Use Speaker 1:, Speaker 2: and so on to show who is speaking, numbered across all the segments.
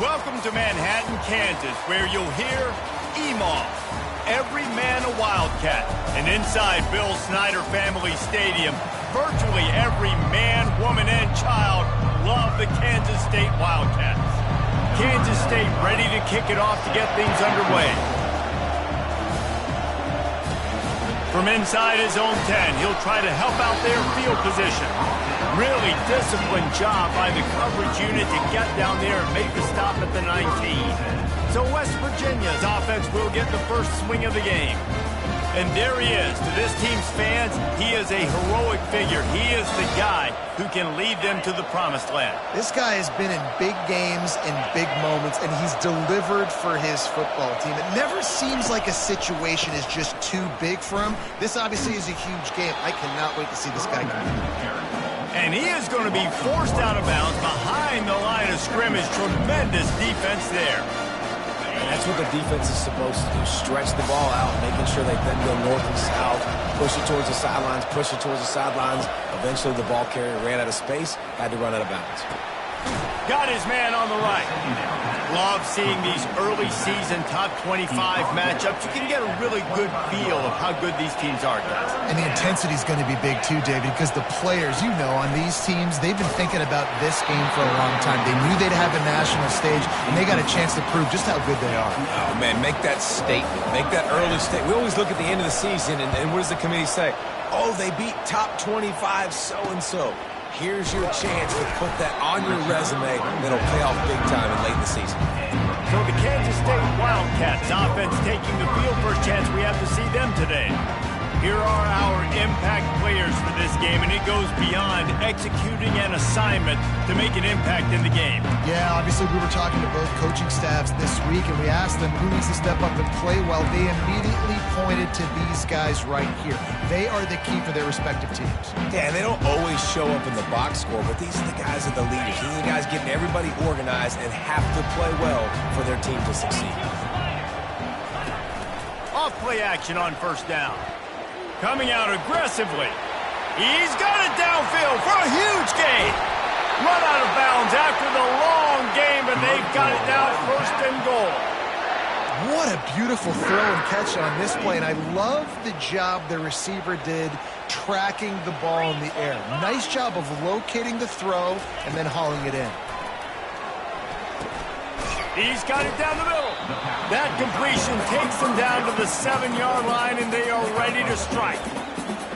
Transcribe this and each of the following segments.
Speaker 1: Welcome to Manhattan, Kansas, where you'll hear EMAW, every man a Wildcat. And inside Bill Snyder Family Stadium, virtually every man, woman, and child love the Kansas State Wildcats. Kansas State ready to kick it off to get things underway. From inside his own 10, he'll try to help out their field position. Really disciplined job by the coverage unit to get down there and make the stop at the 19. So West Virginia's offense will get the first swing of the game. And there he is. To this team's fans, he is a heroic figure. He is the guy who can lead them to the promised land.
Speaker 2: This guy has been in big games and big moments, and he's delivered for his football team. It never seems like a situation is just too big for him. This obviously is a huge game. I cannot wait to see this guy compete.
Speaker 1: And he is going to be forced out of bounds behind the line of scrimmage. Tremendous defense there.
Speaker 3: And that's what the defense is supposed to do. Stretch the ball out, making sure they then go north and south, push it towards the sidelines, push it towards the sidelines. Eventually the ball carrier ran out of space, had to run out of bounds.
Speaker 1: Got his man on the right. Love seeing these early season top 25 matchups. You can get a really good feel of how good these teams are, guys.
Speaker 2: And the intensity is going to be big too, David, because the players, you know, on these teams, they've been thinking about this game for a long time. They knew they'd have a national stage, and they got a chance to prove just how good they are.
Speaker 4: Oh, man, make that statement. Make that early statement. We always look at the end of the season, and what does the committee say? Oh, they beat top 25 so-and-so. Here's your chance to put that on your resume that'll pay off big time in late in the season.
Speaker 1: So the Kansas State Wildcats offense taking the field. First chance we have to see them today. Here are our impact players for this game, and it goes beyond executing an assignment to make an impact in the game.
Speaker 2: Yeah, obviously we were talking to both coaching staffs this week, and we asked them who needs to step up and play well. They immediately pointed to these guys right here. They are the key for their respective teams.
Speaker 4: Yeah, and they don't always show up in the box score, but these are the guys that are the leaders. These are the guys getting everybody organized and have to play well for their team to succeed.
Speaker 1: Off play action on first down. Coming out aggressively. He's got it downfield for a huge gain. Run out of bounds after the long game, and they've got it now first and goal.
Speaker 2: What a beautiful throw and catch on this play, and I love the job the receiver did tracking the ball in the air. Nice job of locating the throw and then hauling it in.
Speaker 1: He's got it down the middle. That completion takes them down to the 7-yard line, and they are ready to strike.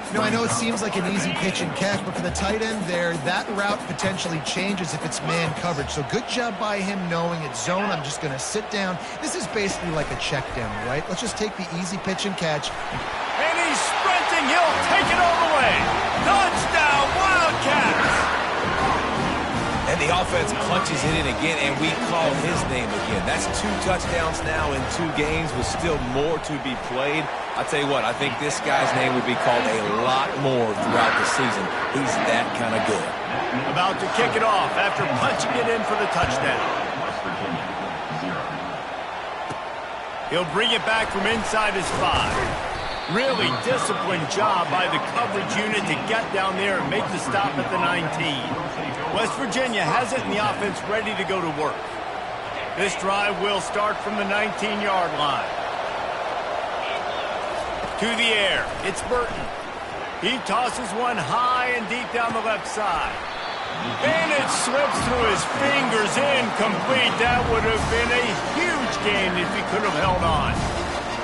Speaker 2: You know, I know it seems like an easy pitch and catch, but for the tight end there, that route potentially changes if it's man coverage. So good job by him knowing it's zone. I'm just going to sit down. This is basically like a check down, right? Let's just take the easy pitch and catch.
Speaker 1: And he's sprinting. He'll take it all the way. Touchdown, Wildcats!
Speaker 4: And the offense punches it in again, and we call his name again. That's 2 touchdowns now in 2 games with still more to be played. I'll tell you what, I think this guy's name will be called a lot more throughout the season. He's that kind of good.
Speaker 1: About to kick it off after punching it in for the touchdown. He'll bring it back from inside his 5. Really disciplined job by the coverage unit to get down there and make the stop at the 19. West Virginia has it in the offense ready to go to work. This drive will start from the 19-yard line. To the air, it's Burton. He tosses one high and deep down the left side. And it slips through his fingers, incomplete. That would have been a huge gain if he could have held on.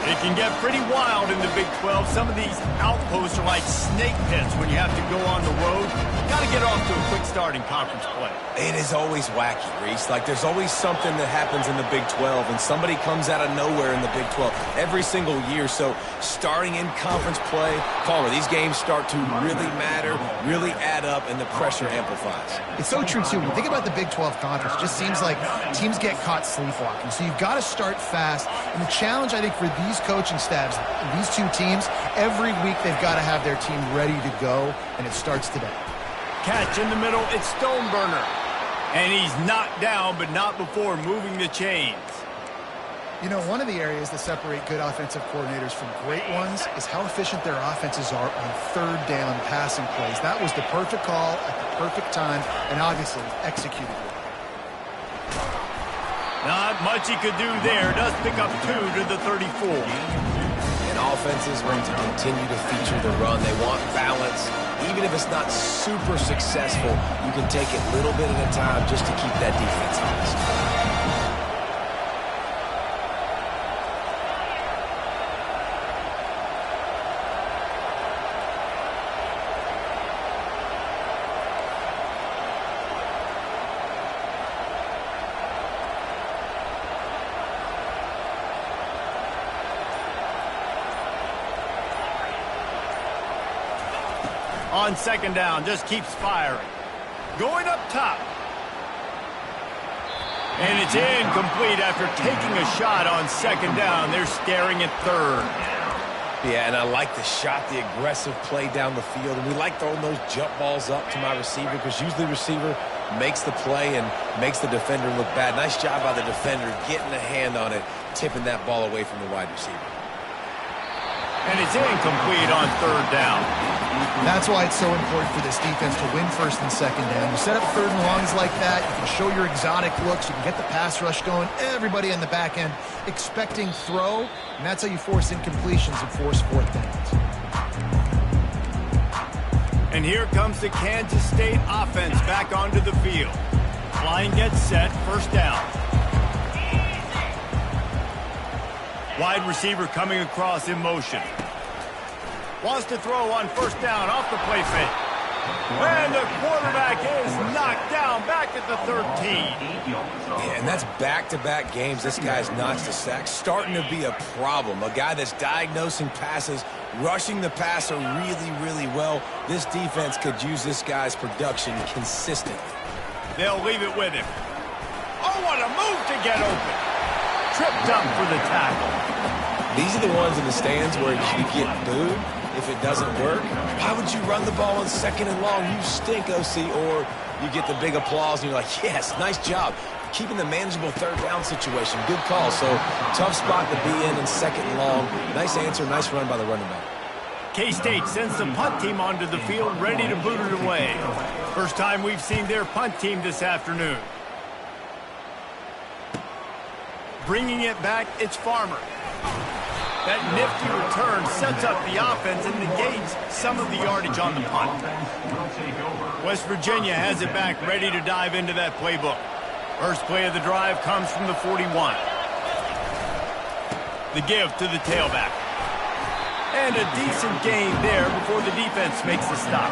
Speaker 1: It can get pretty wild in the Big 12. Some of these outposts are like snake pits when you have to go on the road. Got to get off to a quick start in conference play.
Speaker 4: It is always wacky, Reese. Like, there's always something that happens in the Big 12, and somebody comes out of nowhere in the Big 12 every single year. So starting in conference play, Palmer, these games start to really matter, really add up, and the pressure amplifies.
Speaker 2: It's so true, too. When you think about the Big 12 conference, it just seems like teams get caught sleepwalking. So you've got to start fast. And the challenge, I think, for these coaching staffs, these 2 teams, every week they've got to have their team ready to go, and it starts today.
Speaker 1: Catch in the middle, it's Stoneburner. And he's knocked down, but not before moving the chains.
Speaker 2: You know, one of the areas that separate good offensive coordinators from great ones is how efficient their offenses are on 3rd down passing plays. That was the perfect call at the perfect time, and obviously executed well.
Speaker 1: Not much he could do there. Does pick up 2 to the 34.
Speaker 3: And offenses want to continue to feature the run. They want balance. Even if it's not super successful, you can take it little bit at a time just to keep that defense honest.
Speaker 1: On second down, just keeps firing. Going up top. And it's incomplete after taking a shot on second down. They're staring at third.
Speaker 3: Yeah, and I like the shot, the aggressive play down the field. And we like throwing those jump balls up to my receiver because usually the receiver makes the play and makes the defender look bad. Nice job by the defender getting a hand on it, tipping that ball away from the wide receiver.
Speaker 1: And it's incomplete on third down.
Speaker 2: That's why it's so important for this defense to win first and second down. You set up third and longs like that, you can show your exotic looks, you can get the pass rush going, everybody in the back end expecting throw, and that's how you force incompletions and force fourth downs.
Speaker 1: And here comes the Kansas State offense back onto the field. Line gets set, first down. Wide receiver coming across in motion. Wants to throw on first down off the play fake. And the quarterback is knocked down back at the 13.
Speaker 3: Yeah, and that's back-to-back games. This guy's notched a sack. Starting to be a problem. A guy that's diagnosing passes, rushing the passer really, really well. This defense could use this guy's production consistently.
Speaker 1: They'll leave it with him. Oh, what a move to get open. Tripped up for the tackle.
Speaker 3: These are the ones in the stands where you get booed if it doesn't work. Why would you run the ball on second and long? You stink, OC. Or you get the big applause and you're like, yes, nice job. Keeping the manageable third down situation. Good call. So tough spot to be in second and long. Nice answer, nice run by the running back.
Speaker 1: K-State sends the punt team onto the field ready to boot it away. First time we've seen their punt team this afternoon. Bringing it back, it's Farmer. That nifty return sets up the offense and negates some of the yardage on the punt. West Virginia has it back, ready to dive into that playbook. First play of the drive comes from the 41. The give to the tailback. And a decent gain there before the defense makes the stop.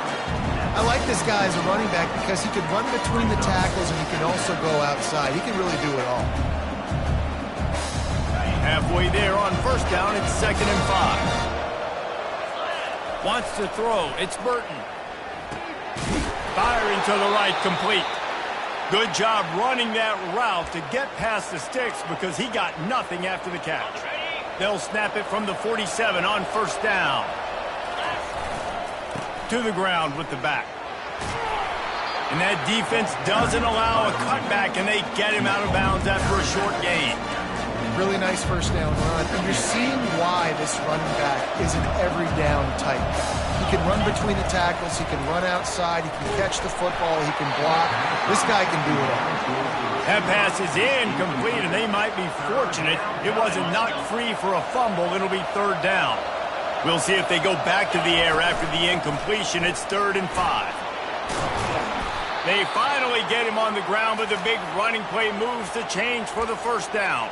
Speaker 2: I like this guy as a running back because he can run between the tackles and he can also go outside. He can really do it all.
Speaker 1: Halfway there on first down, it's 2nd and 5. Wants to throw, it's Burton. Firing to the right, complete. Good job running that route to get past the sticks because he got nothing after the catch. They'll snap it from the 47 on first down. To the ground with the back. And that defense doesn't allow a cutback, and they get him out of bounds after a short gain.
Speaker 2: Really nice first down run. And you're seeing why this running back is an every down type. He can run between the tackles. He can run outside. He can catch the football. He can block. This guy can do it all.
Speaker 1: That pass is incomplete, and they might be fortunate it wasn't knocked free for a fumble. It'll be third down. We'll see if they go back to the air after the incompletion. It's 3rd and 5. They finally get him on the ground, but the big running play moves the change for the first down.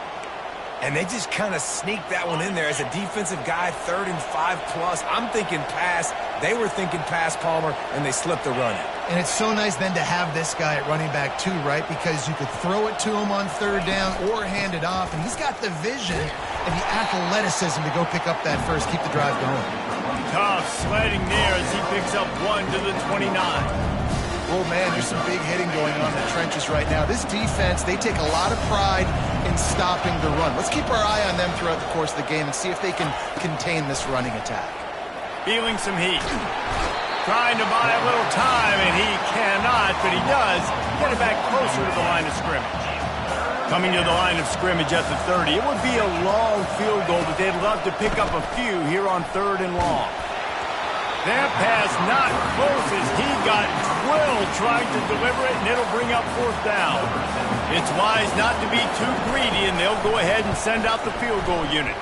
Speaker 3: And they just kind of sneaked that one in there as a defensive guy, 3rd and 5 plus. I'm thinking pass. They were thinking pass, Palmer, and they slipped the run in.
Speaker 2: And it's so nice then to have this guy at running back too, right? Because you could throw it to him on third down or hand it off. And he's got the vision and the athleticism to go pick up that first, keep the drive going.
Speaker 1: Tough sledding there as he picks up 1 to the 29.
Speaker 2: Oh, man, there's some big hitting going on in the trenches right now. This defense, they take a lot of pride in stopping the run. Let's keep our eye on them throughout the course of the game and see if they can contain this running attack.
Speaker 1: Feeling some heat. Trying to buy a little time, and he cannot, but he does get it back closer to the line of scrimmage. Coming to the line of scrimmage at the 30. It would be a long field goal, but they'd love to pick up a few here on 3rd and long. That pass not close as he got drilled trying to deliver it, and it'll bring up 4th down. It's wise not to be too greedy, and they'll go ahead and send out the field goal unit.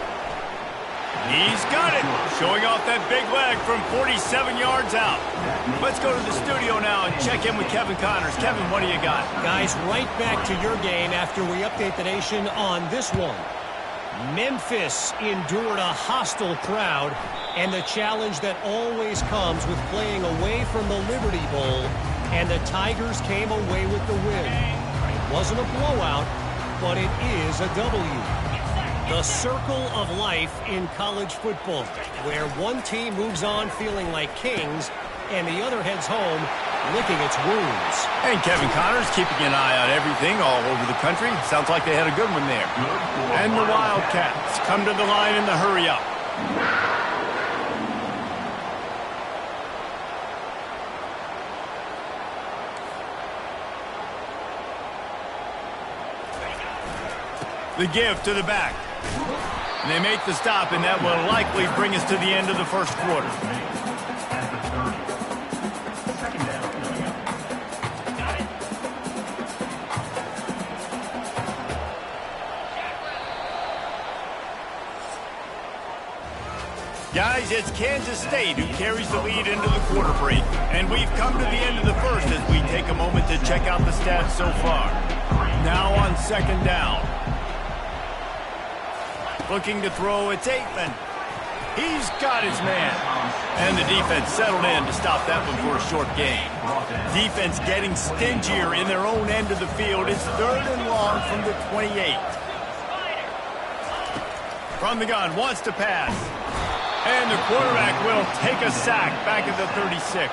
Speaker 1: He's got it, showing off that big leg from 47 yards out. Let's go to the studio now and check in with Kevin Connors. Kevin, what do you got?
Speaker 5: Guys, right back to your game after we update the nation on this one. Memphis endured a hostile crowd and the challenge that always comes with playing away from the Liberty Bowl, and the Tigers came away with the win. It wasn't a blowout, but it is a W. The circle of life in college football, where one team moves on feeling like kings and the other heads home licking its wounds.
Speaker 1: And Kevin Connors keeping an eye on everything all over the country. Sounds like they had a good one there. And the Wildcats come to the line in the hurry up. The give to the back. And they make the stop, and that will likely bring us to the end of the first quarter. Guys, it's Kansas State who carries the lead into the quarter break, and we've come to the end of the first as we take a moment to check out the stats so far. Now on 2nd down. Looking to throw, it's Aitman. He's got his man. And the defense settled in to stop that one for a short gain. Defense getting stingier in their own end of the field. It's 3rd and long from the 28. From the gun, wants to pass. And the quarterback will take a sack back at the 36.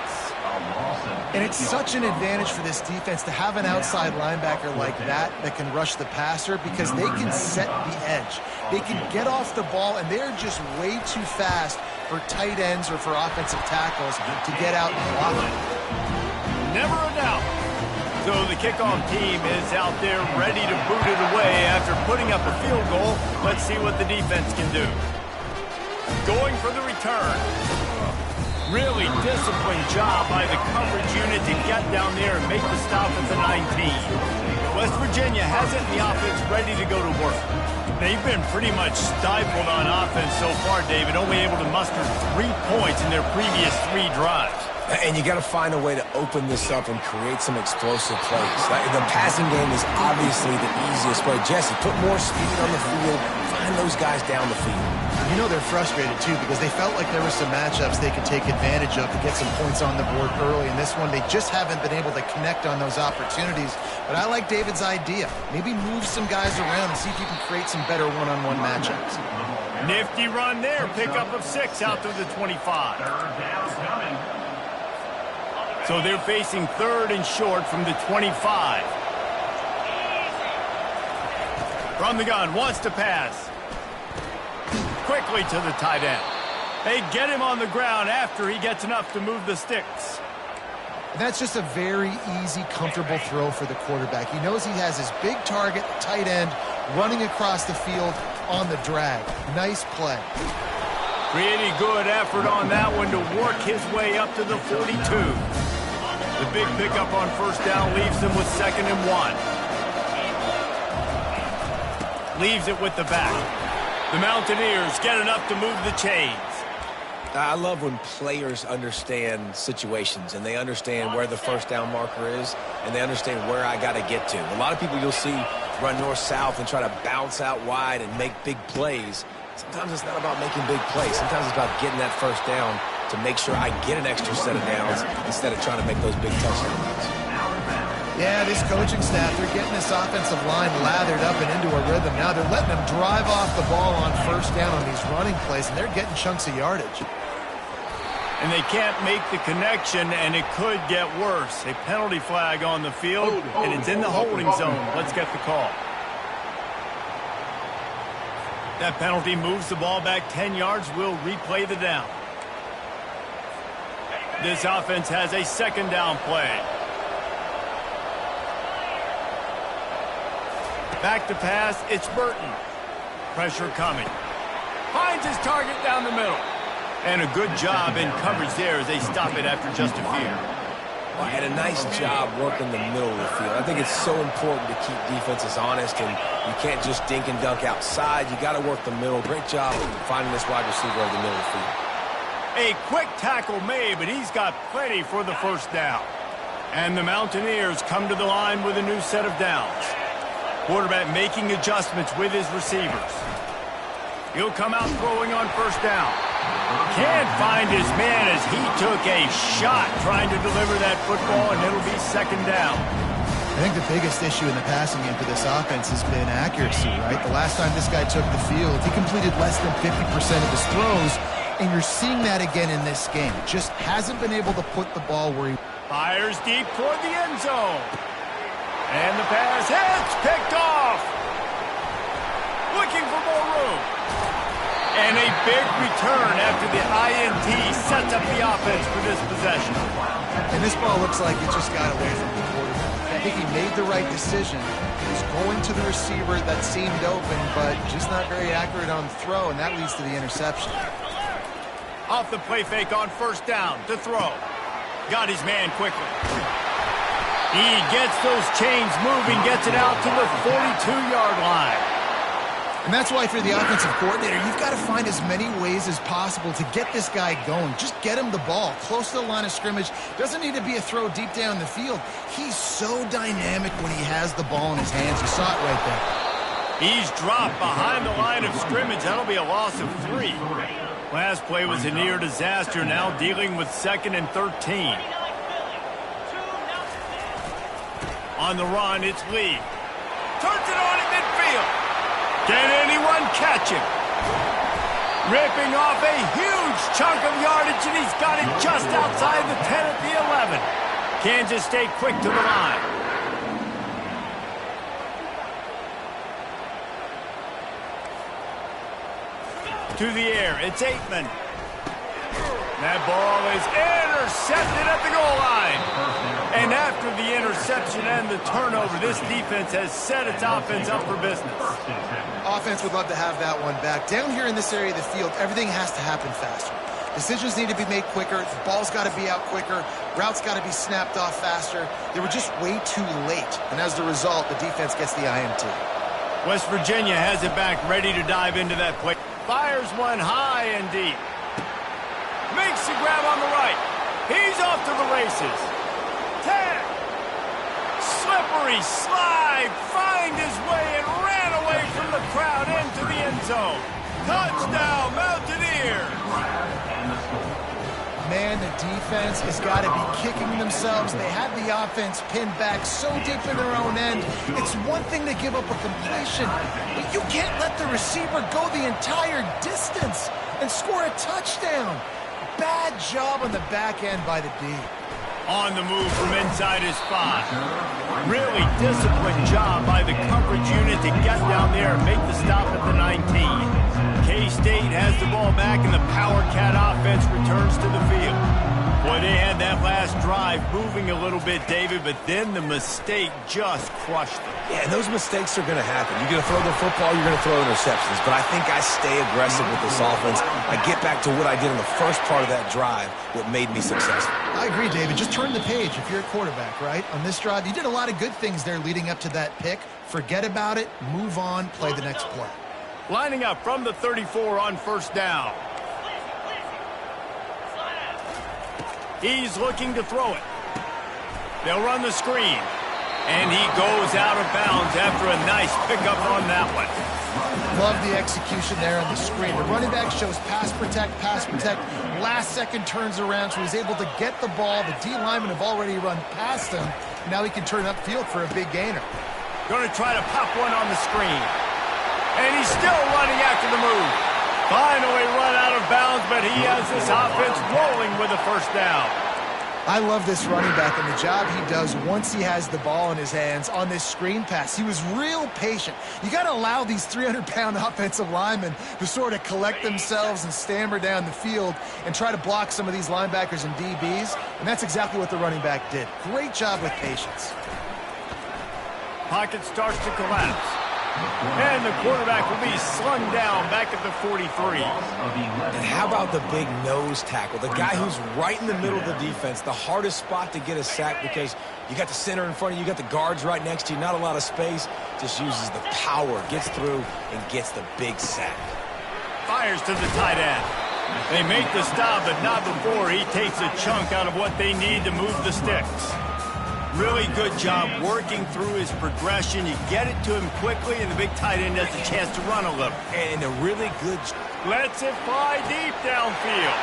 Speaker 2: And it's such an advantage for this defense to have an outside linebacker like that can rush the passer, because they can set the edge. They can get off the ball, and they're just way too fast for tight ends or for offensive tackles to get out and block it.
Speaker 1: Never a doubt. So the kickoff team is out there ready to boot it away after putting up a field goal. Let's see what the defense can do. Going for the return. Really disciplined job by the coverage unit to get down there and make the stop at the 19. West Virginia has it in the offense ready to go to work. They've been pretty much stifled on offense so far, David, only able to muster 3 points in their previous 3 drives.
Speaker 3: And you got to find a way to open this up and create some explosive plays. The passing game is obviously the easiest way. Jesse, put more speed on the field. Find those guys down the field.
Speaker 2: You know they're frustrated, too, because they felt like there were some matchups they could take advantage of to get some points on the board early. In this one, they just haven't been able to connect on those opportunities. But I like David's idea. Maybe move some guys around and see if you can create some better one-on-one matchups.
Speaker 1: Nifty run there. Pickup of 6 out to the 25. So they're facing 3rd and short from the 25. From the gun, wants to pass. Quickly to the tight end. They get him on the ground after he gets enough to move the sticks.
Speaker 2: And that's just a very easy, comfortable throw for the quarterback. He knows he has his big target, tight end, running across the field on the drag. Nice play.
Speaker 1: Pretty good effort on that one to work his way up to the 42. The big pickup on 1st down leaves them with 2nd and 1. Leaves it with the back. The Mountaineers get enough to move the chains.
Speaker 3: I love when players understand situations and they understand where the 1st down marker is and they understand where I got to get to. A lot of people you'll see run north-south and try to bounce out wide and make big plays. Sometimes it's not about making big plays. Sometimes it's about getting that 1st down to make sure I get an extra set of downs instead of trying to make those big touchdowns.
Speaker 2: Yeah, this coaching staff, they're getting this offensive line lathered up and into a rhythm. Now they're letting them drive off the ball on 1st down on these running plays, and they're getting chunks of yardage.
Speaker 1: And they can't make the connection, and it could get worse. A penalty flag on the field, and it's in the holding zone. Let's get the call. That penalty moves the ball back 10 yards. We'll replay the down. This offense has a 2nd down play. Back to pass, it's Burton. Pressure coming. Finds his target down the middle. And a good job in coverage there as they stop it after just a few.
Speaker 3: Well, and a nice job working the middle of the field. I think it's so important to keep defenses honest, and you can't just dink and dunk outside. You got to work the middle. Great job finding this wide receiver over the middle of the field.
Speaker 1: A quick tackle made, but he's got plenty for the first down. And the Mountaineers come to the line with a new set of downs. Quarterback making adjustments with his receivers. He'll come out throwing on first down. Can't find his man as he took a shot trying to deliver that football, and it'll be second down.
Speaker 2: I think the biggest issue in the passing game for this offense has been accuracy, right? The last time this guy took the field, he completed less than 50% of his throws, and you're seeing that again in this game. Just hasn't been able to put the ball where he...
Speaker 1: Fires deep toward the end zone. And the pass hits, picked off. Looking for more room. And a big return after the INT sets up the offense for this possession.
Speaker 2: And this ball looks like it just got away from the quarterback. I think he made the right decision. He's going to the receiver that seemed open, but just not very accurate on the throw, and that leads to the interception.
Speaker 1: Off the play fake on first down to throw. Got his man quickly. He gets those chains moving, gets it out to the 42-yard line.
Speaker 2: And that's why, if you're the offensive coordinator, you've got to find as many ways as possible to get this guy going. Just get him the ball close to the line of scrimmage. Doesn't need to be a throw deep down the field. He's so dynamic when he has the ball in his hands. You saw it right there.
Speaker 1: He's dropped behind the line of scrimmage. That'll be a loss of 3. Last play was a near disaster. Now dealing with 2nd and 13. On the run, it's Lee. Turns it on in midfield. Can anyone catch him? Ripping off a huge chunk of yardage, and he's got it just outside the 10 at the 11. Kansas State quick to the line. To the air, it's Aitman. That ball is intercepted at the goal line. And after the interception and the turnover, this defense has set its offense up for business.
Speaker 2: Offense would love to have that one back. Down here in this area of the field, everything has to happen faster. Decisions need to be made quicker. The ball's got to be out quicker. Routes got to be snapped off faster. They were just way too late. And as the result, the defense gets the INT.
Speaker 1: West Virginia has it back, ready to dive into that play. Fires one high and deep. Makes the grab on the right. He's off to the races. 10. Slippery slide. Find his way and ran away from the crowd into the end zone. Touchdown, Mountaineers.
Speaker 2: Man, the defense has got to be kicking themselves. They had the offense pinned back so deep in their own end. It's one thing to give up a completion, but you can't let the receiver go the entire distance and score a touchdown. Bad job on the back end by the D.
Speaker 1: On the move from inside his 5. Really disciplined job by the coverage unit to get down there and make the stop at the 19. K-State has the ball back and the Power Cat offense returns to the field. Boy, they had that last drive moving a little bit, David, but then the mistake just crushed them.
Speaker 3: Yeah, those mistakes are going to happen. You're going to throw the football, you're going to throw interceptions. But I think I stay aggressive with this offense. I get back to what I did in the first part of that drive, what made me successful.
Speaker 2: I agree, David. Just turn the page if you're a quarterback, right? On this drive, you did a lot of good things there leading up to that pick. Forget about it, move on, play the next play.
Speaker 1: Lining up from the 34 on first down. He's looking to throw it. They'll run the screen. And he goes out of bounds after a nice pickup on that one.
Speaker 2: Love the execution there on the screen. The running back shows pass protect. Last second turns around, so he's able to get the ball. The D linemen have already run past him. Now he can turn upfield for a big gainer.
Speaker 1: Going to try to pop one on the screen. And he's still running after the move. Finally run out of bounds, but he has this offense rolling with a first down.
Speaker 2: I love this running back and the job he does once he has the ball in his hands on this screen pass. He was real patient. You got to allow these 300-pound offensive linemen to sort of collect themselves and stammer down the field and try to block some of these linebackers and DBs, and that's exactly what the running back did. Great job with patience.
Speaker 1: Pocket starts to collapse. And the quarterback will be slung down back at the 43.
Speaker 3: And how about the big nose tackle? The guy who's right in the middle of the defense, the hardest spot to get a sack because you got the center in front of you, you got the guards right next to you, not a lot of space. Just uses the power, gets through, and gets the big sack.
Speaker 1: Fires to the tight end. They make the stop, but not before he takes a chunk out of what they need to move the sticks. Really good job working through his progression. You get it to him quickly, and the big tight end has a chance to run a little.
Speaker 3: And a really good...
Speaker 1: Lets it fly deep downfield.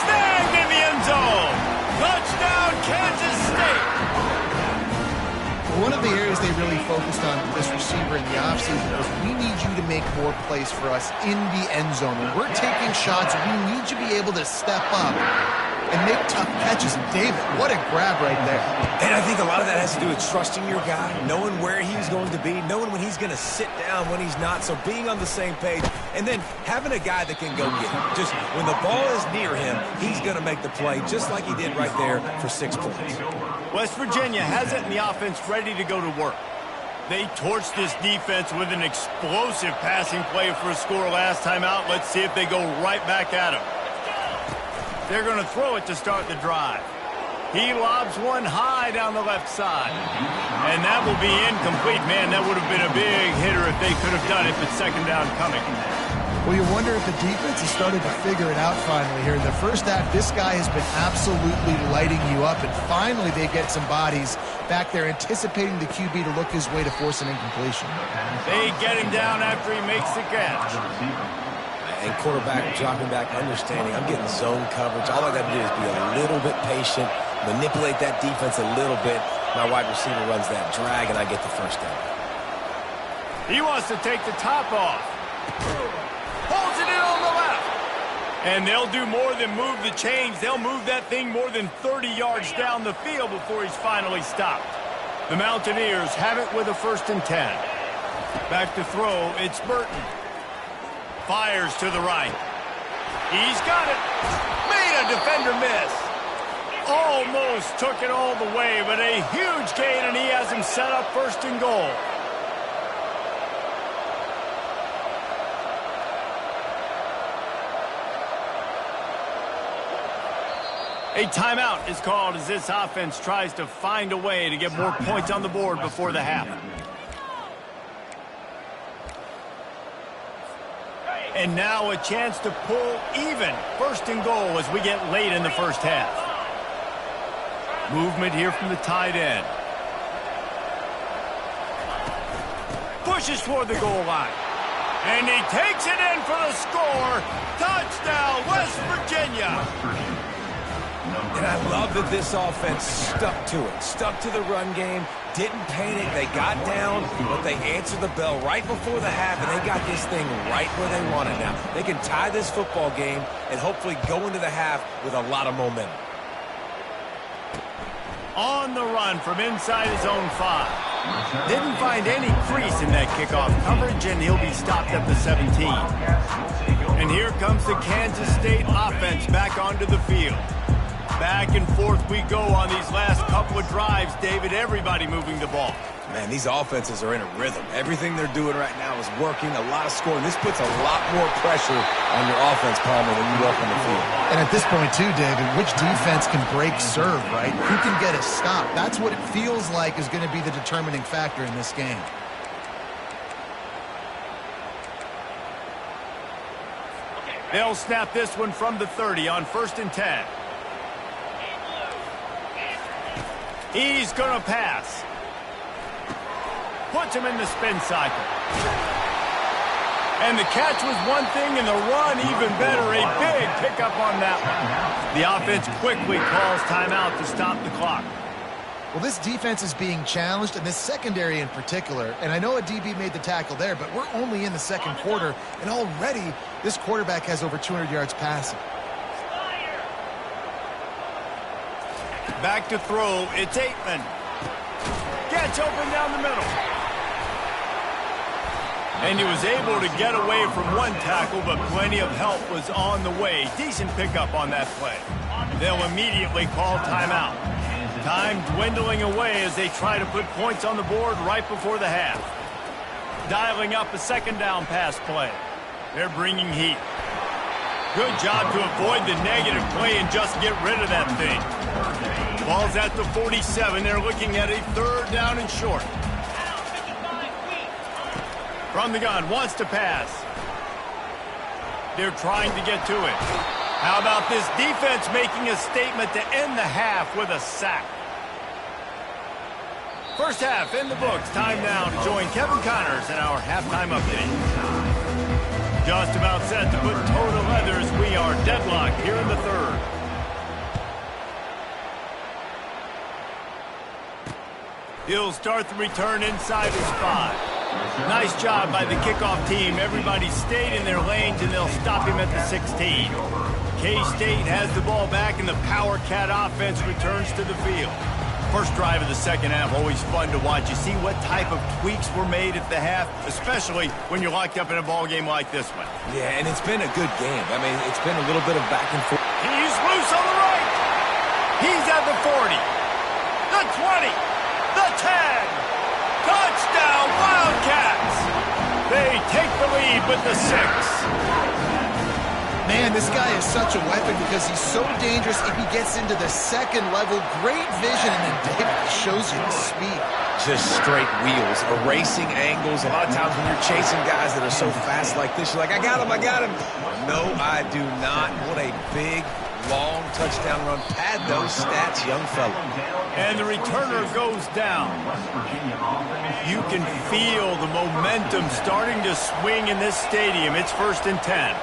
Speaker 1: Snagged in the end zone. Touchdown, Kansas State.
Speaker 2: One of the areas they really focused on with this receiver in the offseason was we need you to make more plays for us in the end zone. When we're taking shots, we need you to be able to step up and make tough catches. And David, what a grab right there.
Speaker 3: And I think a lot of that has to do with trusting your guy, knowing where he's going to be, knowing when he's going to sit down, when he's not, so being on the same page, and then having a guy that can go get him. Just when the ball is near him, he's going to make the play, just like he did right there for 6 points.
Speaker 1: West Virginia has it in the offense ready to go to work. They torched this defense with an explosive passing play for a score last time out. Let's see if they go right back at him. They're going to throw it to start the drive. He lobs one high down the left side. And that will be incomplete. Man, that would have been a big hitter if they could have done it, but second down coming.
Speaker 2: Well, you wonder if the defense has started to figure it out finally here. In the first half, this guy has been absolutely lighting you up, and finally they get some bodies back there anticipating the QB to look his way to force an incompletion.
Speaker 1: They get him down after he makes the catch.
Speaker 3: And quarterback dropping back, understanding I'm getting zone coverage. All I got to do is be a little bit patient, manipulate that defense a little bit. My wide receiver runs that drag, and I get the first down.
Speaker 1: He wants to take the top off. Holds it in on the left. And they'll do more than move the chains. They'll move that thing more than 30 yards down the field before he's finally stopped. The Mountaineers have it with a 1st and 10. Back to throw, it's Burton. Fires to the right. He's got it. Made a defender miss. Almost took it all the way, but a huge gain, and he has him set up 1st and goal. A timeout is called as this offense tries to find a way to get more points on the board before the half. And now a chance to pull even 1st and goal as we get late in the first half. Movement here from the tight end. Pushes toward the goal line. And he takes it in for the score. Touchdown, West Virginia.
Speaker 3: And I love that this offense stuck to it, stuck to the run game, didn't panic, they got down, but they answered the bell right before the half, and they got this thing right where they want it now. They can tie this football game and hopefully go into the half with a lot of momentum.
Speaker 1: On the run from inside his own 5. Didn't find any crease in that kickoff coverage, and he'll be stopped at the 17. And here comes the Kansas State offense back onto the field. Back and forth we go on these last couple of drives, David. Everybody moving the ball.
Speaker 3: Man, these offenses are in a rhythm. Everything they're doing right now is working, a lot of scoring. This puts a lot more pressure on your offense, Palmer, when you walk on the field.
Speaker 2: And at this point, too, David, which defense can break serve, right? Who can get a stop? That's what it feels like is going to be the determining factor in this game.
Speaker 1: They'll snap this one from the 30 on 1st and 10. He's going to pass. Puts him in the spin cycle. And the catch was one thing, and the run even better. A big pickup on that one. The offense quickly calls timeout to stop the clock.
Speaker 2: Well, this defense is being challenged, and this secondary in particular. And I know a DB made the tackle there, but we're only in the 2nd quarter, and already this quarterback has over 200 yards passing.
Speaker 1: Back to throw, it's Aitman. Gets open down the middle. And he was able to get away from one tackle, but plenty of help was on the way. Decent pickup on that play. They'll immediately call timeout. Time dwindling away as they try to put points on the board right before the half. dialing up a second down pass play. They're bringing heat. Good job to avoid the negative play and just get rid of that thing. Ball's at the 47. They're looking at a third down and short. From the gun, wants to pass. They're trying to get to it. How about this defense making a statement to end the half with a sack? First half in the books. Time now to join Kevin Connors in our halftime update. Just about set to put total leathers. We are deadlocked here in the third. He'll start the return inside his 5. Nice job by the kickoff team. Everybody stayed in their lanes, and they'll stop him at the 16. K-State has the ball back, and the Power Cat offense returns to the field. First drive of the second half, always fun to watch. You see what type of tweaks were made at the half, especially when you're locked up in a ball game like this one.
Speaker 4: Yeah, and it's been a good game. I mean, it's been a little bit of back and forth.
Speaker 1: He's loose on the right. He's at the 40, the 20, the 10. Touchdown, Wildcats! They take the lead with the 6.
Speaker 2: Man, this guy is such a weapon because he's so dangerous if he gets into the second level. Great vision, and then David shows you the speed.
Speaker 4: Just straight wheels, erasing angles. A lot of times when you're chasing guys that are so fast like this, you're like, I got him, I got him. No, I do not. What a big, long touchdown run. Pad those stats, young fella.
Speaker 1: And the returner goes down. You can feel the momentum starting to swing in this stadium. It's 1st and 10.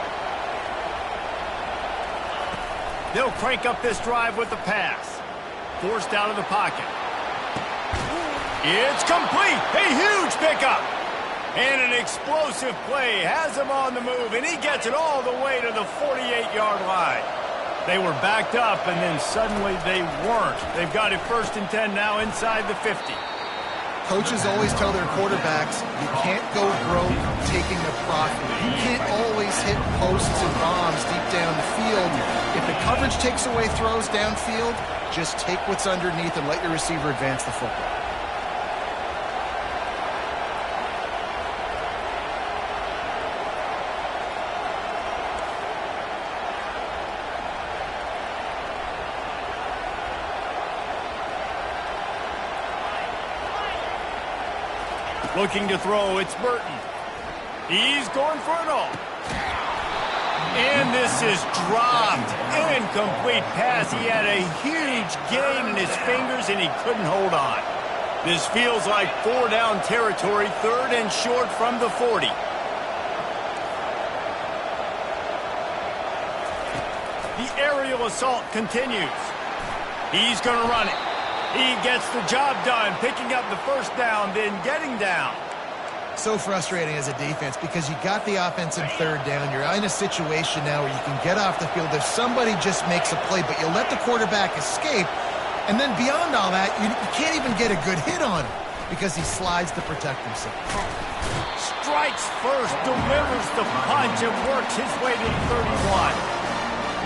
Speaker 1: They'll crank up this drive with the pass. Forced out of the pocket. It's complete. A huge pickup. And an explosive play has him on the move, and he gets it all the way to the 48-yard line. They were backed up, and then suddenly they weren't. They've got it 1st and 10 now inside the 50.
Speaker 2: Coaches always tell their quarterbacks, you can't go broke taking the profit. You can't always hit posts and bombs deep down the field. If the coverage takes away throws downfield, just take what's underneath and let your receiver advance the football.
Speaker 1: Looking to throw, it's Burton. He's going for it all. And this is dropped. Incomplete pass. He had a huge gain in his fingers, and he couldn't hold on. This feels like 4-down territory, 3rd and short from the 40. The aerial assault continues. He's going to run it. He gets the job done, picking up the 1st down, then getting down.
Speaker 2: So frustrating as a defense because you got the offense in 3rd down. You're in a situation now where you can get off the field if somebody just makes a play, but you let the quarterback escape. And then beyond all that, you can't even get a good hit on him because he slides to protect himself.
Speaker 1: Strikes first, delivers the punch, and works his way to the 31.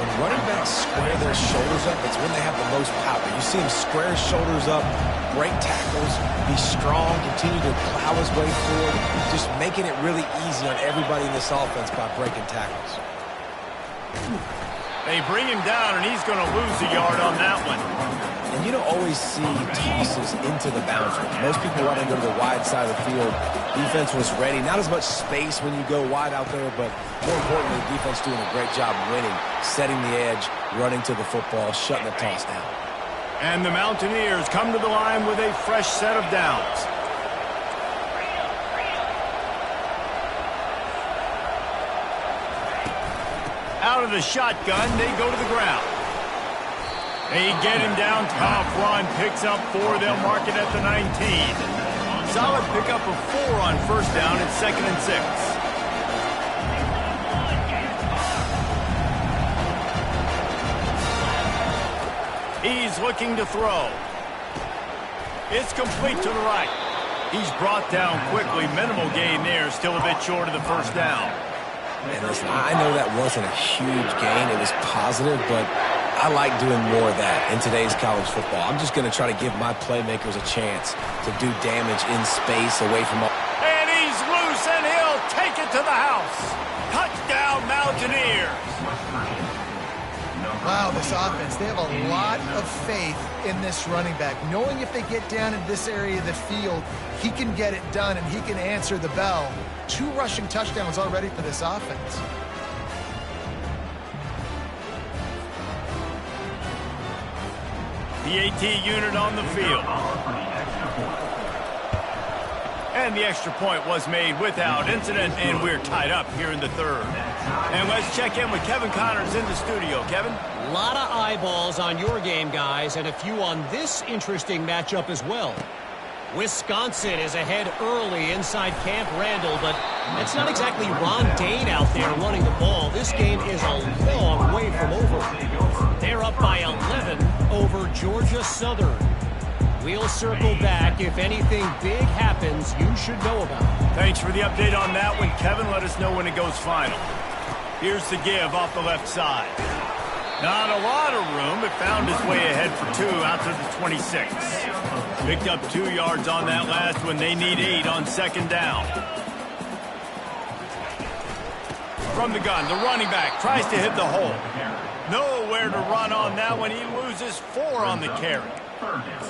Speaker 3: When running backs square their shoulders up, it's when they have the most power. You see him square his shoulders up, break tackles, be strong, continue to plow his way forward, just making it really easy on everybody in this offense by breaking tackles.
Speaker 1: They bring him down, and he's going to lose a yard on that one.
Speaker 3: And you don't always see tosses into the boundary. Most people want to go to the wide side of the field. Defense was ready. Not as much space when you go wide out there, but more importantly, the defense doing a great job winning, setting the edge, running to the football, shutting the toss down.
Speaker 1: And the Mountaineers come to the line with a fresh set of downs. Out of the shotgun, they go to the ground. They get him down, top run, picks up 4. They'll mark it at the 19. Solid pickup of 4 on 1st down. It's 2nd and 6. He's looking to throw. It's complete to the right. He's brought down quickly. Minimal gain there. Still a bit short of the 1st down.
Speaker 3: And listen, I know that wasn't a huge gain. It was positive, but I like doing more of that in today's college football. I'm just going to try to give my playmakers a chance to do damage in space away from all.
Speaker 1: And he's loose house. Touchdown, Mountaineers.
Speaker 2: Wow, this offense, they have a lot of faith in this running back, knowing if they get down in this area of the field, he can get it done and he can answer the bell. 2 rushing touchdowns already for this offense.
Speaker 1: The AT unit on the field. And the extra point was made without incident, and we're tied up here in the third. And let's check in with Kevin Connors in the studio. Kevin?
Speaker 5: A lot of eyeballs on your game, guys, and a few on this interesting matchup as well. Wisconsin is ahead early inside Camp Randall, but it's not exactly Ron Dane out there running the ball. This game is a long way from over. They're up by 11 over Georgia Southern. We'll circle back. If anything big happens, you should know about it.
Speaker 1: Thanks for the update on that one, Kevin. Let us know when it goes final. Here's the give off the left side. Not a lot of room. It found its way ahead for 2 out to the 26. Picked up 2 yards on that last one. They need 8 on second down. From the gun, the running back tries to hit the hole. Nowhere to run on that one. He loses 4 on the carry.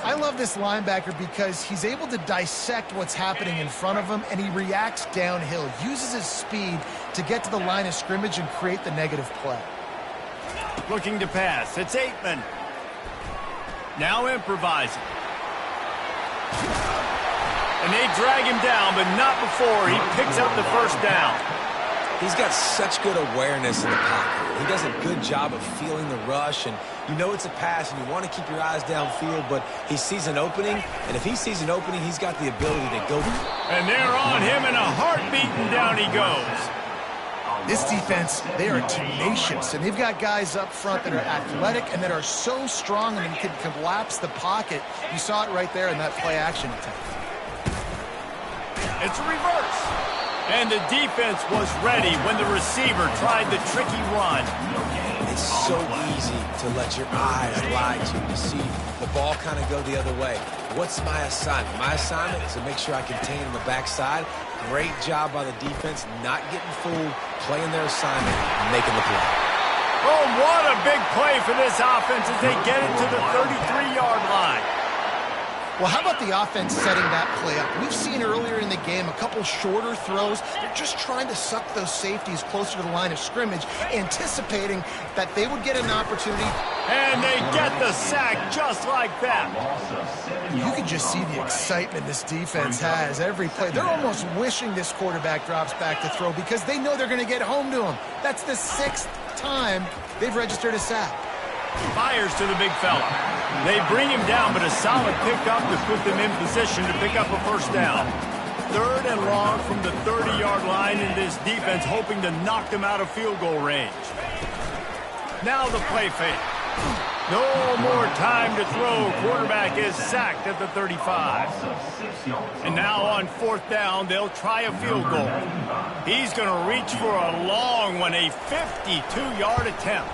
Speaker 2: I love this linebacker because he's able to dissect what's happening in front of him, and he reacts downhill, uses his speed to get to the line of scrimmage and create the negative play.
Speaker 1: Looking to pass. It's Aitman. Now improvising. And they drag him down, but not before he picks up the first down.
Speaker 3: He's got such good awareness in the pocket. He does a good job of feeling the rush, and you know it's a pass, and you want to keep your eyes downfield, but he sees an opening, and if he sees an opening, he's got the ability to go.
Speaker 1: And they're on him in a heartbeat, and down he goes.
Speaker 2: This defense, they are tenacious, and they've got guys up front that are athletic and that are so strong and can collapse the pocket. You saw it right there in that play-action attempt.
Speaker 1: It's a reverse. And the defense was ready when the receiver tried the tricky run.
Speaker 3: It's so easy to let your eyes lie to you. You see the ball kind of go the other way. What's my assignment? My assignment is to make sure I contain on the backside. Great job by the defense, not getting fooled, playing their assignment, and making the play.
Speaker 1: Oh, what a big play for this offense as they get it to the 33-yard line.
Speaker 2: Well, how about the offense setting that play up? We've seen earlier in the game a couple shorter throws. They're just trying to suck those safeties closer to the line of scrimmage, anticipating that they would get an opportunity.
Speaker 1: And they get the sack just like that.
Speaker 2: You can just see the excitement this defense has every play. They're almost wishing this quarterback drops back to throw because they know they're going to get home to him. That's the 6th time they've registered a sack.
Speaker 1: Fires to the big fella. They bring him down, but a solid pickup to put them in position to pick up a first down. 3rd and long from the 30-yard line, in this defense hoping to knock them out of field goal range. Now the play fake. No more time to throw. Quarterback is sacked at the 35. And now on 4th down, they'll try a field goal. He's going to reach for a long one, a 52-yard attempt.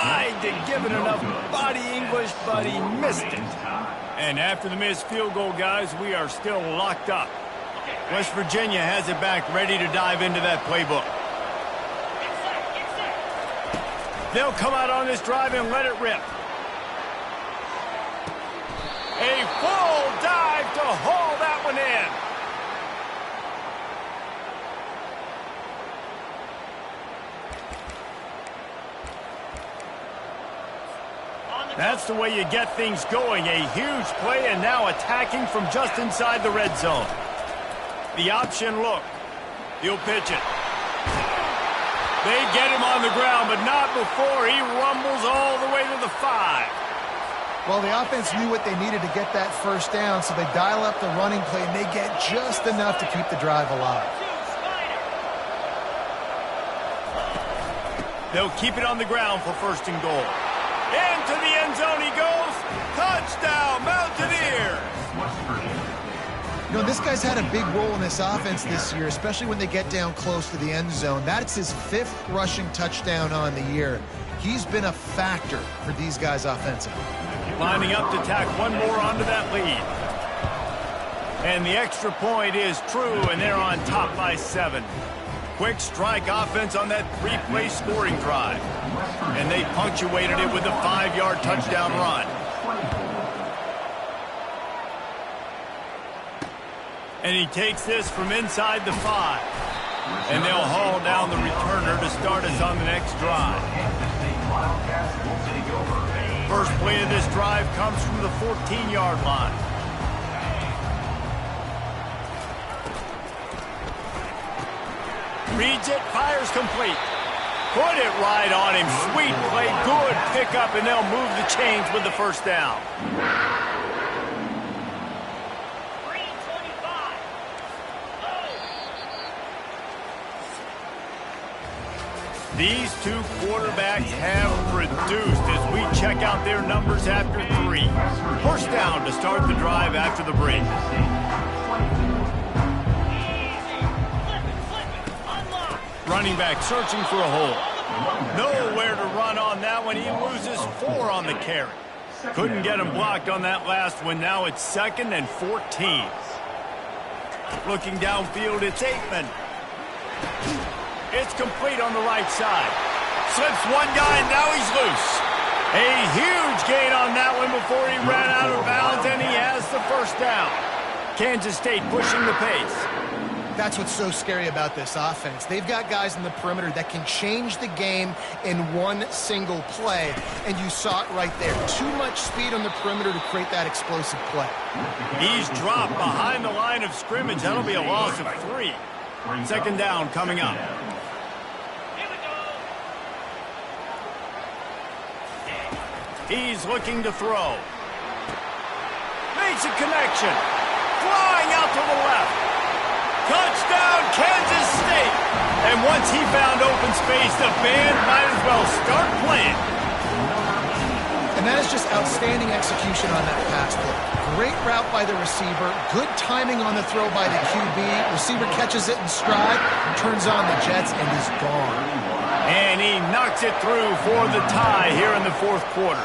Speaker 1: Tried to give it enough body English, but he missed it. And after the missed field goal, guys, we are still locked up. West Virginia has it back, ready to dive into that playbook. They'll come out on this drive and let it rip. A full dive to haul that one in. That's the way you get things going. A huge play, and now attacking from just inside the red zone. The option look. He'll pitch it. They get him on the ground, but not before he rumbles all the way to the 5.
Speaker 2: Well, the offense knew what they needed to get that first down, so they dial up the running play, and they get just enough to keep the drive alive.
Speaker 1: They'll keep it on the ground for 1st and goal. Into the end zone he goes. Touchdown, Mountaineers!
Speaker 2: You know, this guy's had a big role in this offense this year, especially when they get down close to the end zone. That's his 5th rushing touchdown on the year. He's been a factor for these guys offensively.
Speaker 1: Lining up to tack one more onto that lead. And the extra point is true, and they're on top by 7. Quick strike offense on that 3-play scoring drive. And they punctuated it with a 5-yard touchdown run. And he takes this from inside the 5. And they'll haul down the returner to start us on the next drive. First play of this drive comes from the 14-yard line. Reads it, fires complete. Put it right on him. Sweet play, good pickup, and they'll move the chains with the first down. These two quarterbacks have produced as we check out their numbers after 3. First down to start the drive after the break. Running back searching for a hole. Nowhere to run on that one. He loses 4 on the carry. Couldn't get him blocked on that last one. Now it's 2nd and 14. Looking downfield, it's Aikman. It's complete on the right side. Slips one guy, and now he's loose. A huge gain on that one before he ran out of bounds, and he has the first down. Kansas State pushing the pace.
Speaker 2: That's what's so scary about this offense. They've got guys in the perimeter that can change the game in one single play, and you saw it right there. Too much speed on the perimeter to create that explosive play.
Speaker 1: He's dropped behind the line of scrimmage. That'll be a loss of 3. Second down coming up. He's looking to throw. Makes a connection. Flying out to the left. Touchdown, Kansas State. And once he found open space, the band might as well start playing.
Speaker 2: And that is just outstanding execution on that pass play. Great route by the receiver. Good timing on the throw by the QB. Receiver catches it in stride, turns on the jets, and is gone.
Speaker 1: And he knocks it through for the tie here in the 4th quarter.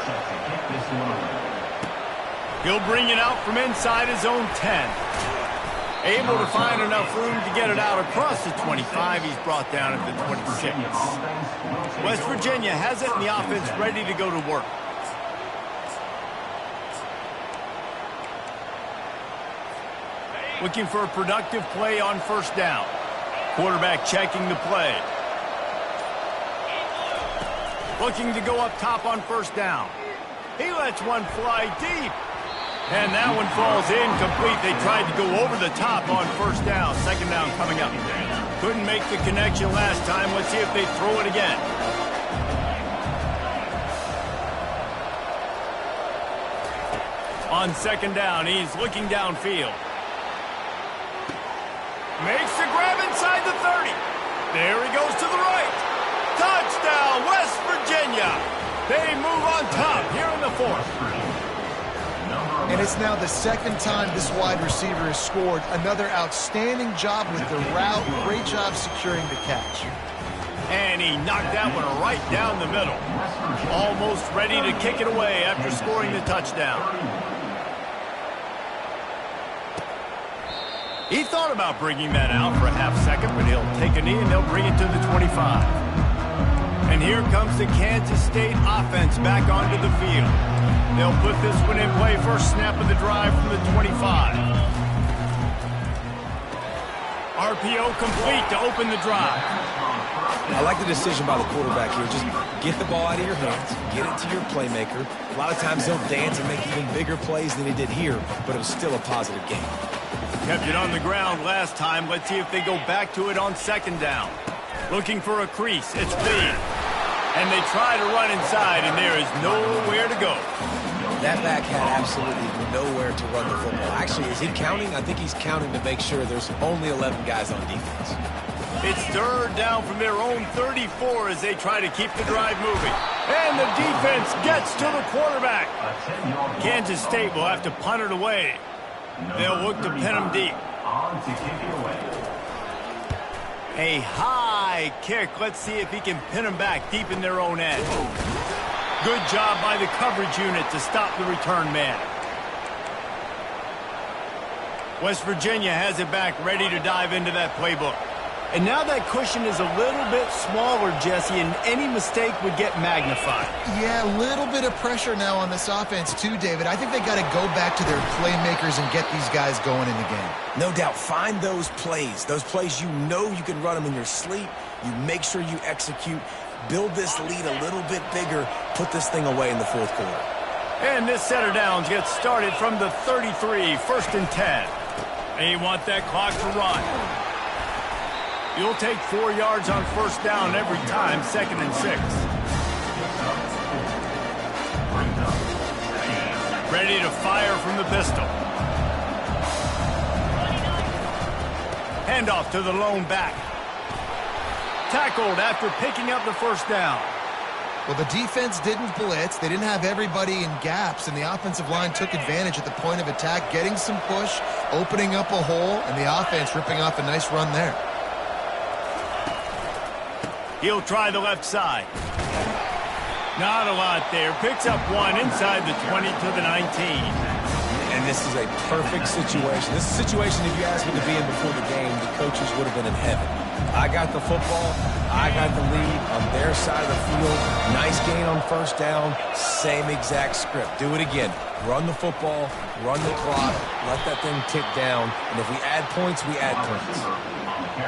Speaker 1: He'll bring it out from inside his own 10. Able to find enough room to get it out across the 25. He's brought down at the 26. West Virginia has it, and the offense ready to go to work. Looking for a productive play on first down. Quarterback checking the play. Looking to go up top on first down. He lets one fly deep. And that one falls incomplete. They tried to go over the top on first down. Second down coming up. Couldn't make the connection last time. Let's see if they throw it again. On second down, he's looking downfield. Makes the grab inside the 30. There he goes to the right. Touchdown, West Virginia. They move on top here in the 4th.
Speaker 2: And it's now the 2nd time this wide receiver has scored. Another outstanding job with the route. Great job securing the catch.
Speaker 1: And he knocked that one right down the middle. Almost ready to kick it away after scoring the touchdown. He thought about bringing that out for a half second, but he'll take a knee and they'll bring it to the 25. And here comes the Kansas State offense back onto the field. They'll put this one in play. First snap of the drive from the 25. RPO complete to open the drive.
Speaker 3: I like the decision by the quarterback here. Just get the ball out of your hands, get it to your playmaker. A lot of times they'll dance and make even bigger plays than he did here, but it was still a positive game.
Speaker 1: Kept it on the ground last time. Let's see if they go back to it on second down. Looking for a crease. It's big. And they try to run inside, and there is nowhere to go.
Speaker 3: That back had absolutely nowhere to run the football. Actually, is he counting? I think he's counting to make sure there's only 11 guys on defense.
Speaker 1: It's third down from their own 34 as they try to keep the drive moving. And the defense gets to the quarterback. Kansas State will have to punt it away. They'll look to pin him deep. A high kick. Let's see if he can pin him back deep in their own end. Good job by the coverage unit to stop the return man. West Virginia has it back, ready to dive into that playbook. And now that cushion is a little bit smaller, Jesse, and any mistake would get magnified.
Speaker 2: Yeah, a little bit of pressure now on this offense too, David. I think they got to go back to their playmakers and get these guys going in the game.
Speaker 3: No doubt. Find those plays you know you can run them in your sleep. You make sure you execute. Build this lead a little bit bigger. Put this thing away in the fourth quarter.
Speaker 1: And this setter downs gets started from the 33, 1st and 10. They want that clock to run. You'll take 4 yards on 1st down every time, 2nd and 6. Ready to fire from the pistol. Handoff to the lone back. Tackled after picking up the 1st down.
Speaker 2: Well, the defense didn't blitz. They didn't have everybody in gaps, and the offensive line took advantage at the point of attack, getting some push, opening up a hole, and the offense ripping off a nice run there.
Speaker 1: He'll try the left side. Not a lot there. Picks up 1 inside the 20 to the 19.
Speaker 3: And this is a perfect situation. This is a situation, if you asked me to be in before the game, the coaches would have been in heaven. I got the football. I got the lead on their side of the field. Nice gain on 1st down. Same exact script. Do it again. Run the football. Run the clock. Let that thing tick down. And if we add points, we add points.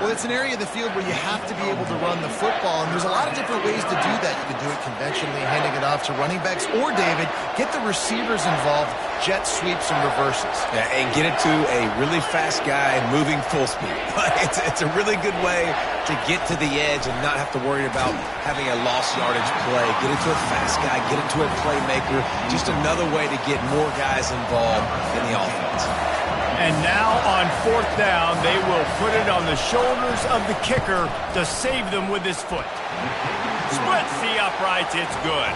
Speaker 2: Well, it's an area of the field where you have to be able to run the football, and there's a lot of different ways to do that. You can do it conventionally, handing it off to running backs, or, David, get the receivers involved, jet sweeps and reverses.
Speaker 4: Yeah, and get it to a really fast guy moving full speed. It's a really good way to get to the edge and not have to worry about having a lost yardage play. Get it to a fast guy, get it to a playmaker. Just another way to get more guys involved in the offense.
Speaker 1: And now on 4th down, they will put it on the shoulders of the kicker to save them with his foot. Splits the uprights, it's good.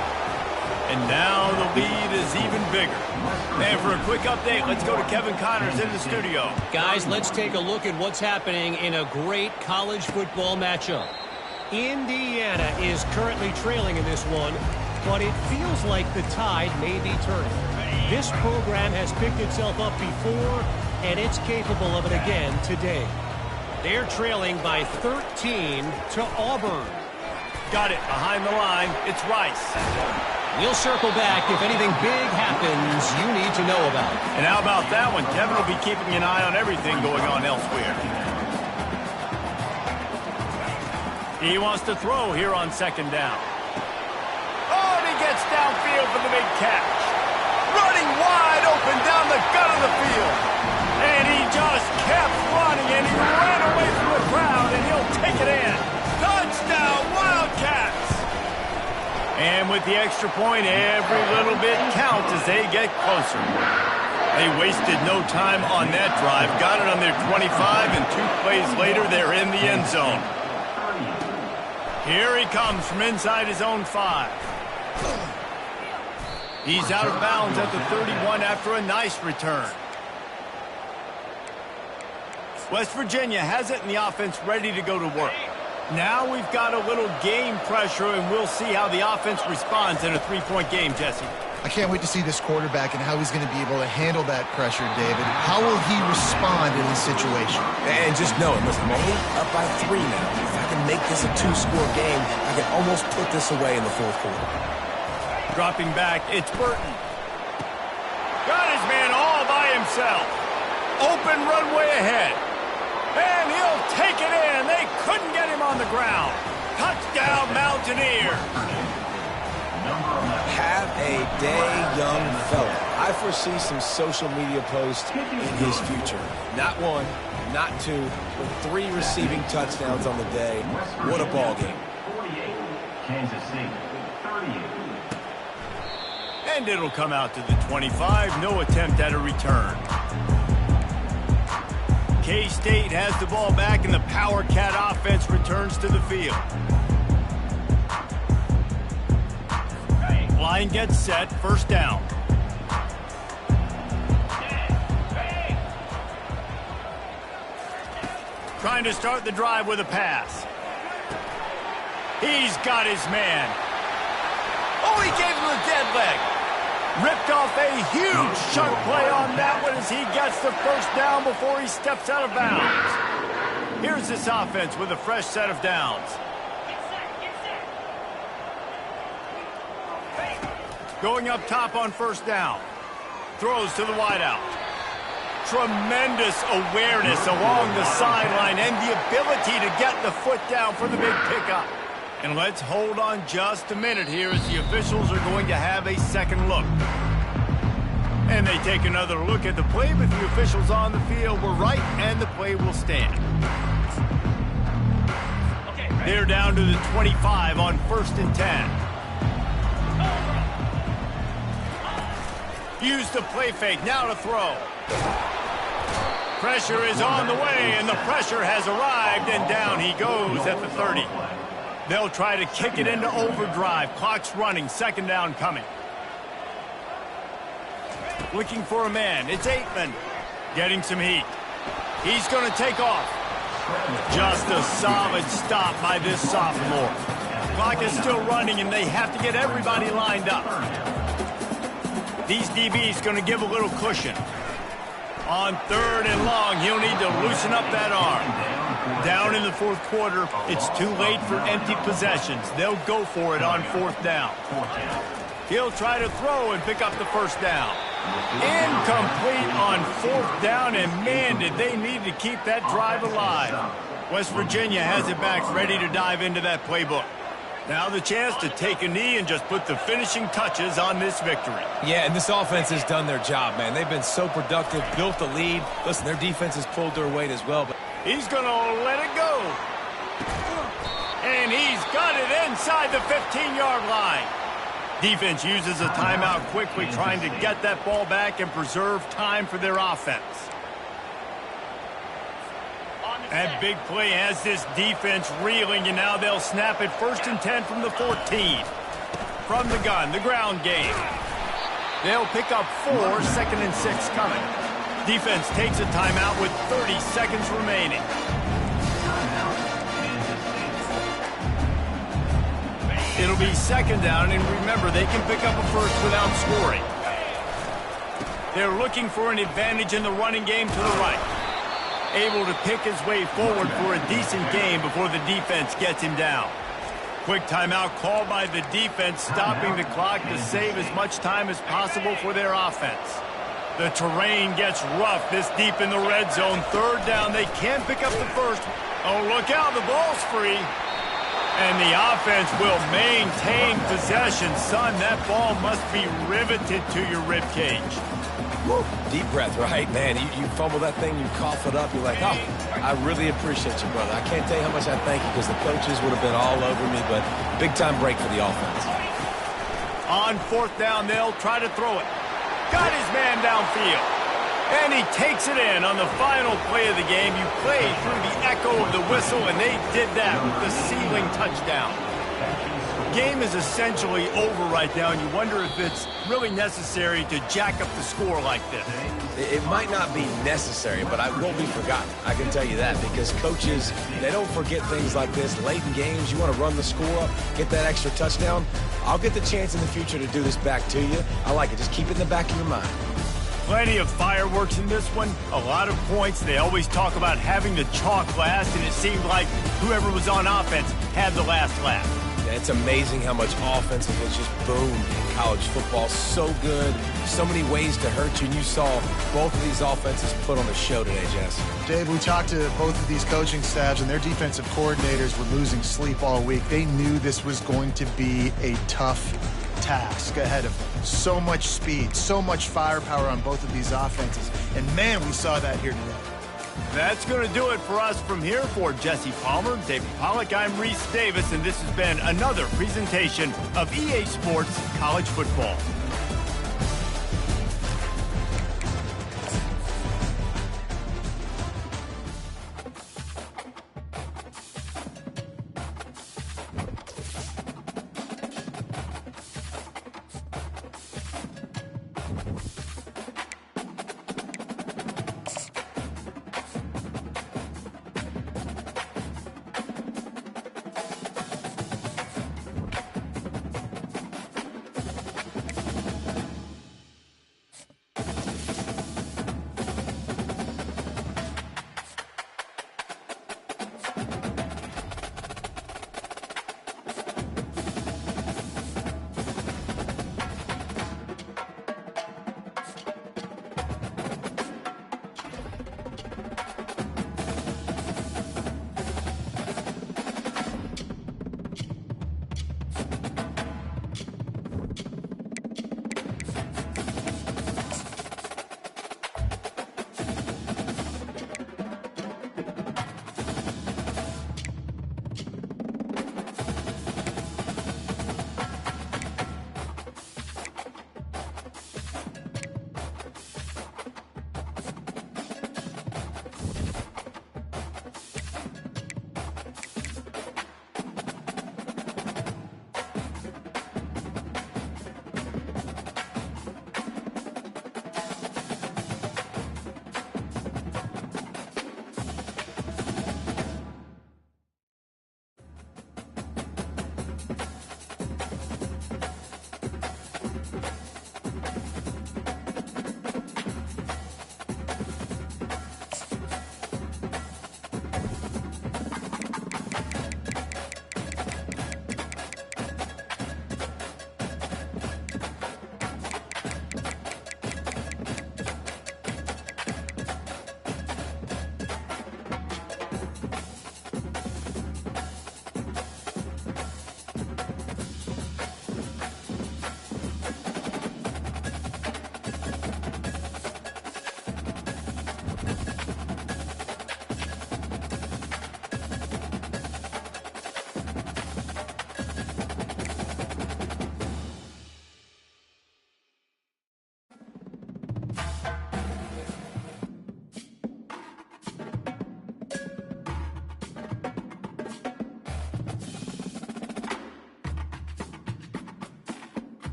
Speaker 1: And now the lead is even bigger. And for a quick update, let's go to Kevin Connors in the studio.
Speaker 5: Guys, let's take a look at what's happening in a great college football matchup. Indiana is currently trailing in this one, but it feels like the tide may be turning. This program has picked itself up before, and it's capable of it again today. They're trailing by 13 to Auburn.
Speaker 1: Got it behind the line. It's Rice.
Speaker 5: We'll circle back if anything big happens you need to know about.
Speaker 1: And how about that one? Kevin will be keeping an eye on everything going on elsewhere. He wants to throw here on 2nd down. Oh, and he gets downfield for the big catch. Running wide open down the gut of the field. And he just kept running, and he ran away from the crowd, and he'll take it in. Touchdown, Wildcats! And with the extra point, every little bit counts as they get closer. They wasted no time on that drive. Got it on their 25, and 2 plays later, they're in the end zone. Here he comes from inside his own 5. He's out of bounds at the 31 after a nice return. West Virginia has it in the offense ready to go to work. Now we've got a little game pressure, and we'll see how the offense responds in a 3-point game, Jesse.
Speaker 2: I can't wait to see this quarterback and how he's going to be able to handle that pressure, David. How will he respond in this situation?
Speaker 3: And just know it. Listen, I'm only up by 3 now. If I can make this a 2-score game, I can almost put this away in the fourth quarter.
Speaker 1: Dropping back, it's Burton. Got his man all by himself. Open runway ahead. And he'll take it in. They couldn't get him on the ground. Touchdown, Mountaineers.
Speaker 3: Have a day, young fella. I foresee some social media posts in his future. Not 1, not 2, but 3 receiving touchdowns on the day. What a ball game.
Speaker 6: 48, Kansas City, 38.
Speaker 1: And it'll come out to the 25. No attempt at a return. K-State has the ball back, and the Power Cat offense returns to the field. Line gets set, 1st down. Trying to start the drive with a pass. He's got his man. Oh, he gave him a dead leg. Ripped off a huge chunk play on that one as he gets the first down before he steps out of bounds. Here's this offense with a fresh set of downs. Going up top on first down. Throws to the wideout. Tremendous awareness along the sideline and the ability to get the foot down for the big pickup. And let's hold on just a minute here as the officials are going to have a second look. And they take another look at the play, but the officials on the field were right, and the play will stand. They're down to the 25 on 1st and 10. Use the play fake, now to throw. Pressure is on the way, and the pressure has arrived, and down he goes at the 30. They'll try to kick it into overdrive. Clock's running, second down coming. Looking for a man, it's Aitman. Getting some heat. He's going to take off. Just a solid stop by this sophomore. Clock is still running, and they have to get everybody lined up. These DBs going to give a little cushion. On 3rd and long, he'll need to loosen up that arm. Down in the 4th quarter, it's too late for empty possessions. They'll go for it on 4th down. He'll try to throw and pick up the first down. Incomplete on 4th down, and man, did they need to keep that drive alive. West Virginia has it back, ready to dive into that playbook. Now the chance to take a knee and just put the finishing touches on this victory.
Speaker 4: Yeah, and this offense has done their job, man. They've been so productive, built the lead. Listen, their defense has pulled their weight as well. But
Speaker 1: he's going to let it go. And he's got it inside the 15-yard line. Defense uses a timeout quickly, trying to get that ball back and preserve time for their offense. That big play has this defense reeling, and now they'll snap it 1st and 10 from the 14. From the gun, the ground game. They'll pick up 4, 2nd and 6 coming. Defense takes a timeout with 30 seconds remaining. It'll be 2nd down, and remember, they can pick up a first without scoring. They're looking for an advantage in the running game to the right. Able to pick his way forward for a decent game before the defense gets him down. Quick timeout called by the defense, stopping the clock to save as much time as possible for their offense. The terrain gets rough this deep in the red zone. 3rd down, they can't pick up the first. Oh, look out, the ball's free. And the offense will maintain possession. Son, that ball must be riveted to your ribcage.
Speaker 3: Woo. Deep breath, right? Man, you fumble that thing, you cough it up, you're like, oh, I really appreciate you, brother. I can't tell you how much I thank you because the coaches would have been all over me, but big-time break for the offense.
Speaker 1: On 4th down, they'll try to throw it. Got his man downfield. And he takes it in on the final play of the game. You played through the echo of the whistle, and they did that with the ceiling touchdown. Game is essentially over right now, and you wonder if it's really necessary to jack up the score like this.
Speaker 3: It might not be necessary, but I won't be forgotten. I can tell you that because coaches, they don't forget things like this. Late in games, you want to run the score up, get that extra touchdown. I'll get the chance in the future to do this back to you. I like it. Just keep it in the back of your mind.
Speaker 1: Plenty of fireworks in this one. A lot of points. They always talk about having the chalk last, and it seemed like whoever was on offense had the last laugh.
Speaker 3: It's amazing how much offense has just boomed in college football. So good. So many ways to hurt you. And you saw both of these offenses put on a show today, Jess.
Speaker 2: Dave, we talked to both of these coaching staffs, and their defensive coordinators were losing sleep all week. They knew this was going to be a tough task ahead of them. So much speed, so much firepower on both of these offenses. And, man, we saw that here today.
Speaker 1: That's going to do it for us from here. For Jesse Palmer, David Pollack, I'm Reese Davis, and this has been another presentation of EA Sports College Football.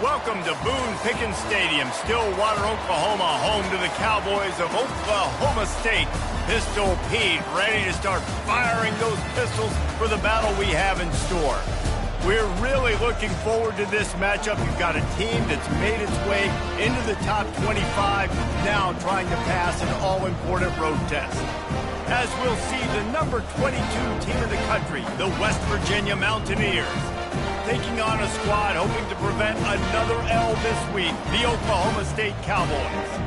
Speaker 1: Welcome to Boone Pickens Stadium, Stillwater, Oklahoma, home to the Cowboys of Oklahoma State. Pistol Pete ready to start firing those pistols for the battle we have in store. We're really looking forward to this matchup. You've got a team that's made its way into the top 25, now trying to pass an all-important road test. As we'll see, the number 22 team in the country, the West Virginia Mountaineers, taking on a squad hoping to prevent another L this week, the Oklahoma State Cowboys.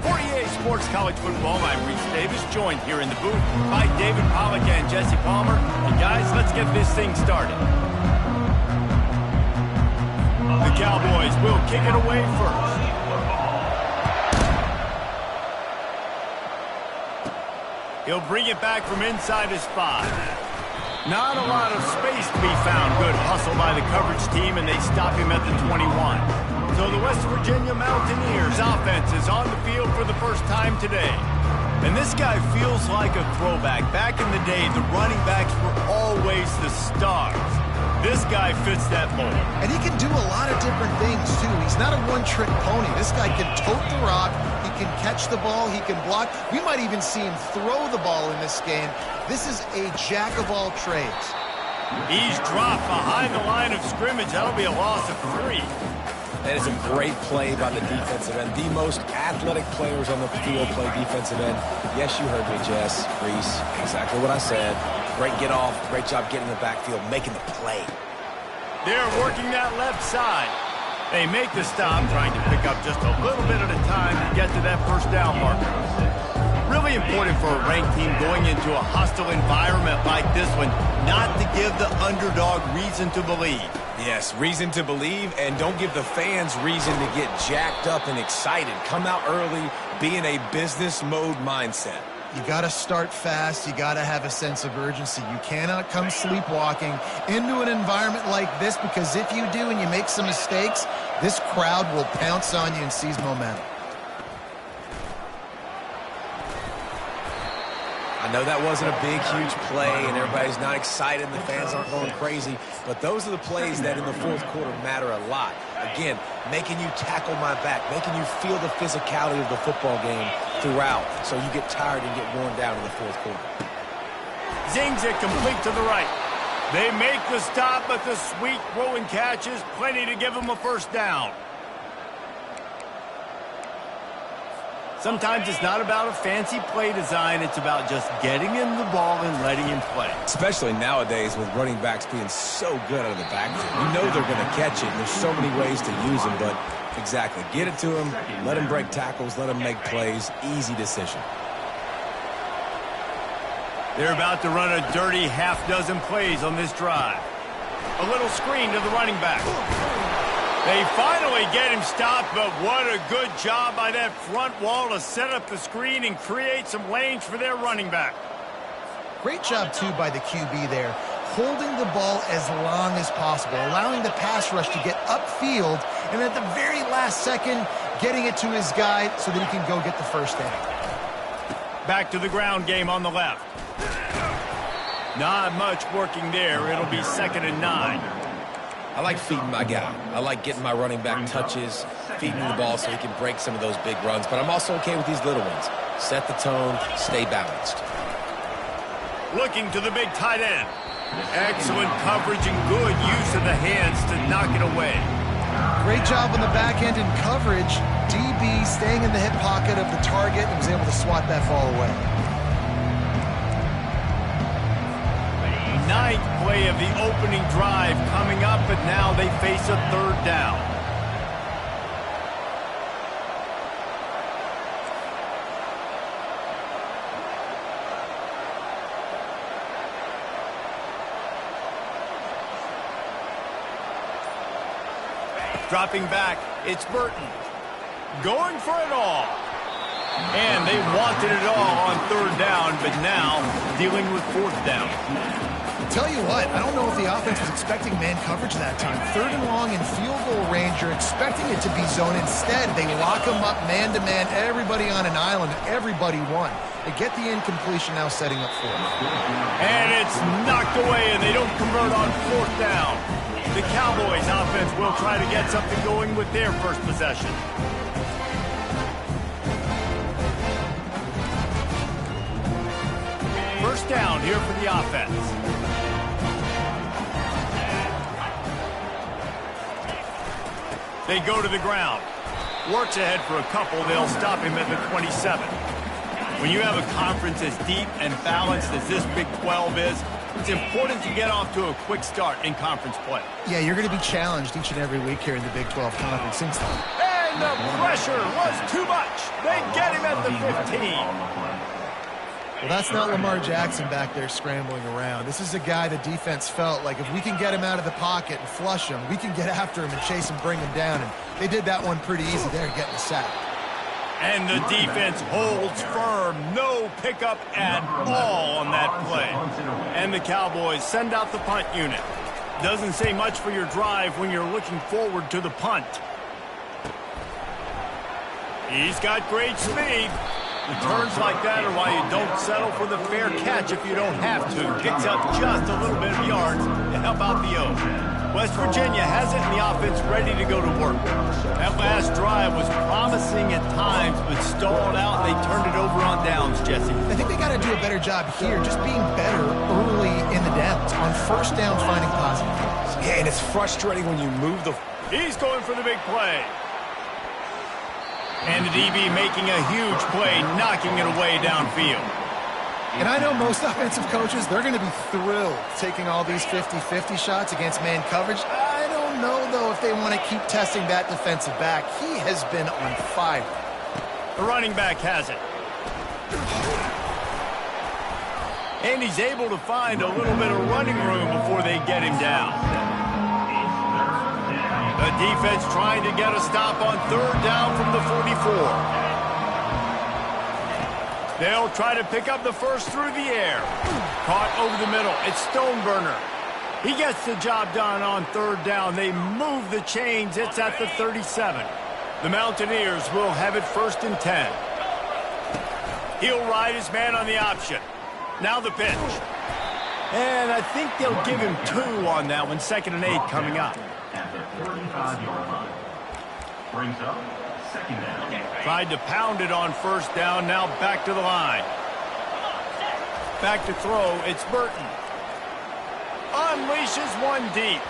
Speaker 1: For EA Sports College Football, I'm Reese Davis, joined here in the booth by David Pollack and Jesse Palmer. And guys, let's get this thing started. The Cowboys will kick it away first. He'll bring it back from inside his 5. Not a lot of space to be found. Good hustle by the coverage team, and they stop him at the 21. So the West Virginia Mountaineers offense is on the field for the first time today. And this guy feels like a throwback. Back in the day, the running backs were always the stars. This guy fits that mold.
Speaker 2: And he can do a lot of different things, too. He's not a one-trick pony. This guy can tote the rock. He can catch the ball. He can block. We might even see him throw the ball in this game. This is a jack of all trades.
Speaker 1: He's dropped behind the line of scrimmage. That'll be a loss of 3.
Speaker 3: That is a great play by the defensive end. The most athletic players on the field play defensive end. Yes, you heard me, Jess, Reese. Exactly what I said. Great get off. Great job getting in the backfield, making the play.
Speaker 1: They're working that left side. They make the stop, trying to pick up just a little bit at a time to get to that first down marker. Really important for a ranked team going into a hostile environment like this one, not to give the underdog reason to believe.
Speaker 3: Yes, reason to believe, and don't give the fans reason to get jacked up and excited. Come out early, be in a business mode mindset.
Speaker 2: You got to start fast. You got to have a sense of urgency. You cannot come sleepwalking into an environment like this, because if you do and you make some mistakes, this crowd will pounce on you and seize momentum.
Speaker 3: I know that wasn't a big, huge play, and everybody's not excited, and the fans aren't going crazy, but those are the plays that in the fourth quarter matter a lot. Again, making you tackle my back, making you feel the physicality of the football game throughout, so you get tired and get worn down in the fourth quarter.
Speaker 1: Zings it complete to the right. They make the stop, but the sweet throw and catch is plenty to give them a first down. Sometimes it's not about a fancy play design. It's about just getting him the ball and letting him play.
Speaker 3: Especially nowadays with running backs being so good out of the backfield. You know they're going to catch it. There's so many ways to use them, but exactly. Get it to him, let him break tackles, let him make plays. Easy decision.
Speaker 1: They're about to run a dirty half-dozen plays on this drive. A little screen to the running back. They finally get him stopped, but what a good job by that front wall to set up the screen and create some lanes for their running back.
Speaker 2: Great job, too, by the QB there, holding the ball as long as possible, allowing the pass rush to get upfield, and at the very last second, getting it to his guy so that he can go get the first down.
Speaker 1: Back to the ground game on the left. Not much working there. It'll be 2nd and 9.
Speaker 3: I like feeding my guy. I like getting my running back touches, feeding the ball so he can break some of those big runs. But I'm also okay with these little ones. Set the tone, stay balanced.
Speaker 1: Looking to the big tight end. Excellent coverage and good use of the hands to knock it away.
Speaker 2: Great job on the back end in coverage. DB staying in the hip pocket of the target and was able to swat that ball away.
Speaker 1: 9th play of the opening drive coming up, but now they face a 3rd down. Dropping back, it's Burton. Going for it all. And they wanted it all on 3rd down, but now dealing with 4th down.
Speaker 2: Tell you what, I don't know if the offense was expecting man coverage that time. 3rd and long in field goal range, you're expecting it to be zone. Instead, they lock them up man-to-man, everybody on an island, everybody won. They get the incompletion now setting up 4th.
Speaker 1: And it's knocked away, and they don't convert on 4th down. The Cowboys offense will try to get something going with their first possession. First down here for the offense. They go to the ground. Works ahead for a couple. They'll stop him at the 27. When you have a conference as deep and balanced as this Big 12 is, it's important to get off to a quick start in conference play.
Speaker 2: Yeah, you're going to be challenged each and every week here in the Big 12 Conference.
Speaker 1: And the pressure was too much. They get him at the 15.
Speaker 2: Well, that's not Lamar Jackson back there scrambling around. This is a guy the defense felt like if we can get him out of the pocket and flush him, we can get after him and chase him, bring him down. And they did that one pretty easy there, getting the sack.
Speaker 1: And the defense holds firm. No pickup at all on that play. And the Cowboys send out the punt unit. Doesn't say much for your drive when you're looking forward to the punt. He's got great speed. Returns like that are why you don't settle for the fair catch if you don't have to. Picks up just a little bit of yards to help out the O. West Virginia has it in the offense ready to go to work. That last drive was promising at times, but stalled out and they turned it over on downs, Jesse.
Speaker 2: I think they got to do a better job here, just being better early in the downs. On first down, finding positive plays.
Speaker 3: Yeah, and it's frustrating when you move the...
Speaker 1: He's going for the big play. And the DB making a huge play, knocking it away downfield.
Speaker 2: And I know most offensive coaches, they're going to be thrilled taking all these 50-50 shots against man coverage. I don't know, though, if they want to keep testing that defensive back. He has been on fire.
Speaker 1: The running back has it. And he's able to find a little bit of running room before they get him down. The defense trying to get a stop on third down from the 44. They'll try to pick up the first through the air. Caught over the middle. It's Stoneburner. He gets the job done on third down. They move the chains. It's at the 37. The Mountaineers will have it first and 10. He'll ride his man on the option. Now the pitch. And I think they'll give him 2 on that one. 2nd and 8 coming up.
Speaker 6: At the 35-yard line. Brings up second down.
Speaker 1: Tried to pound it on first down. Now back to the line. Back to throw. It's Burton. Unleashes one deep.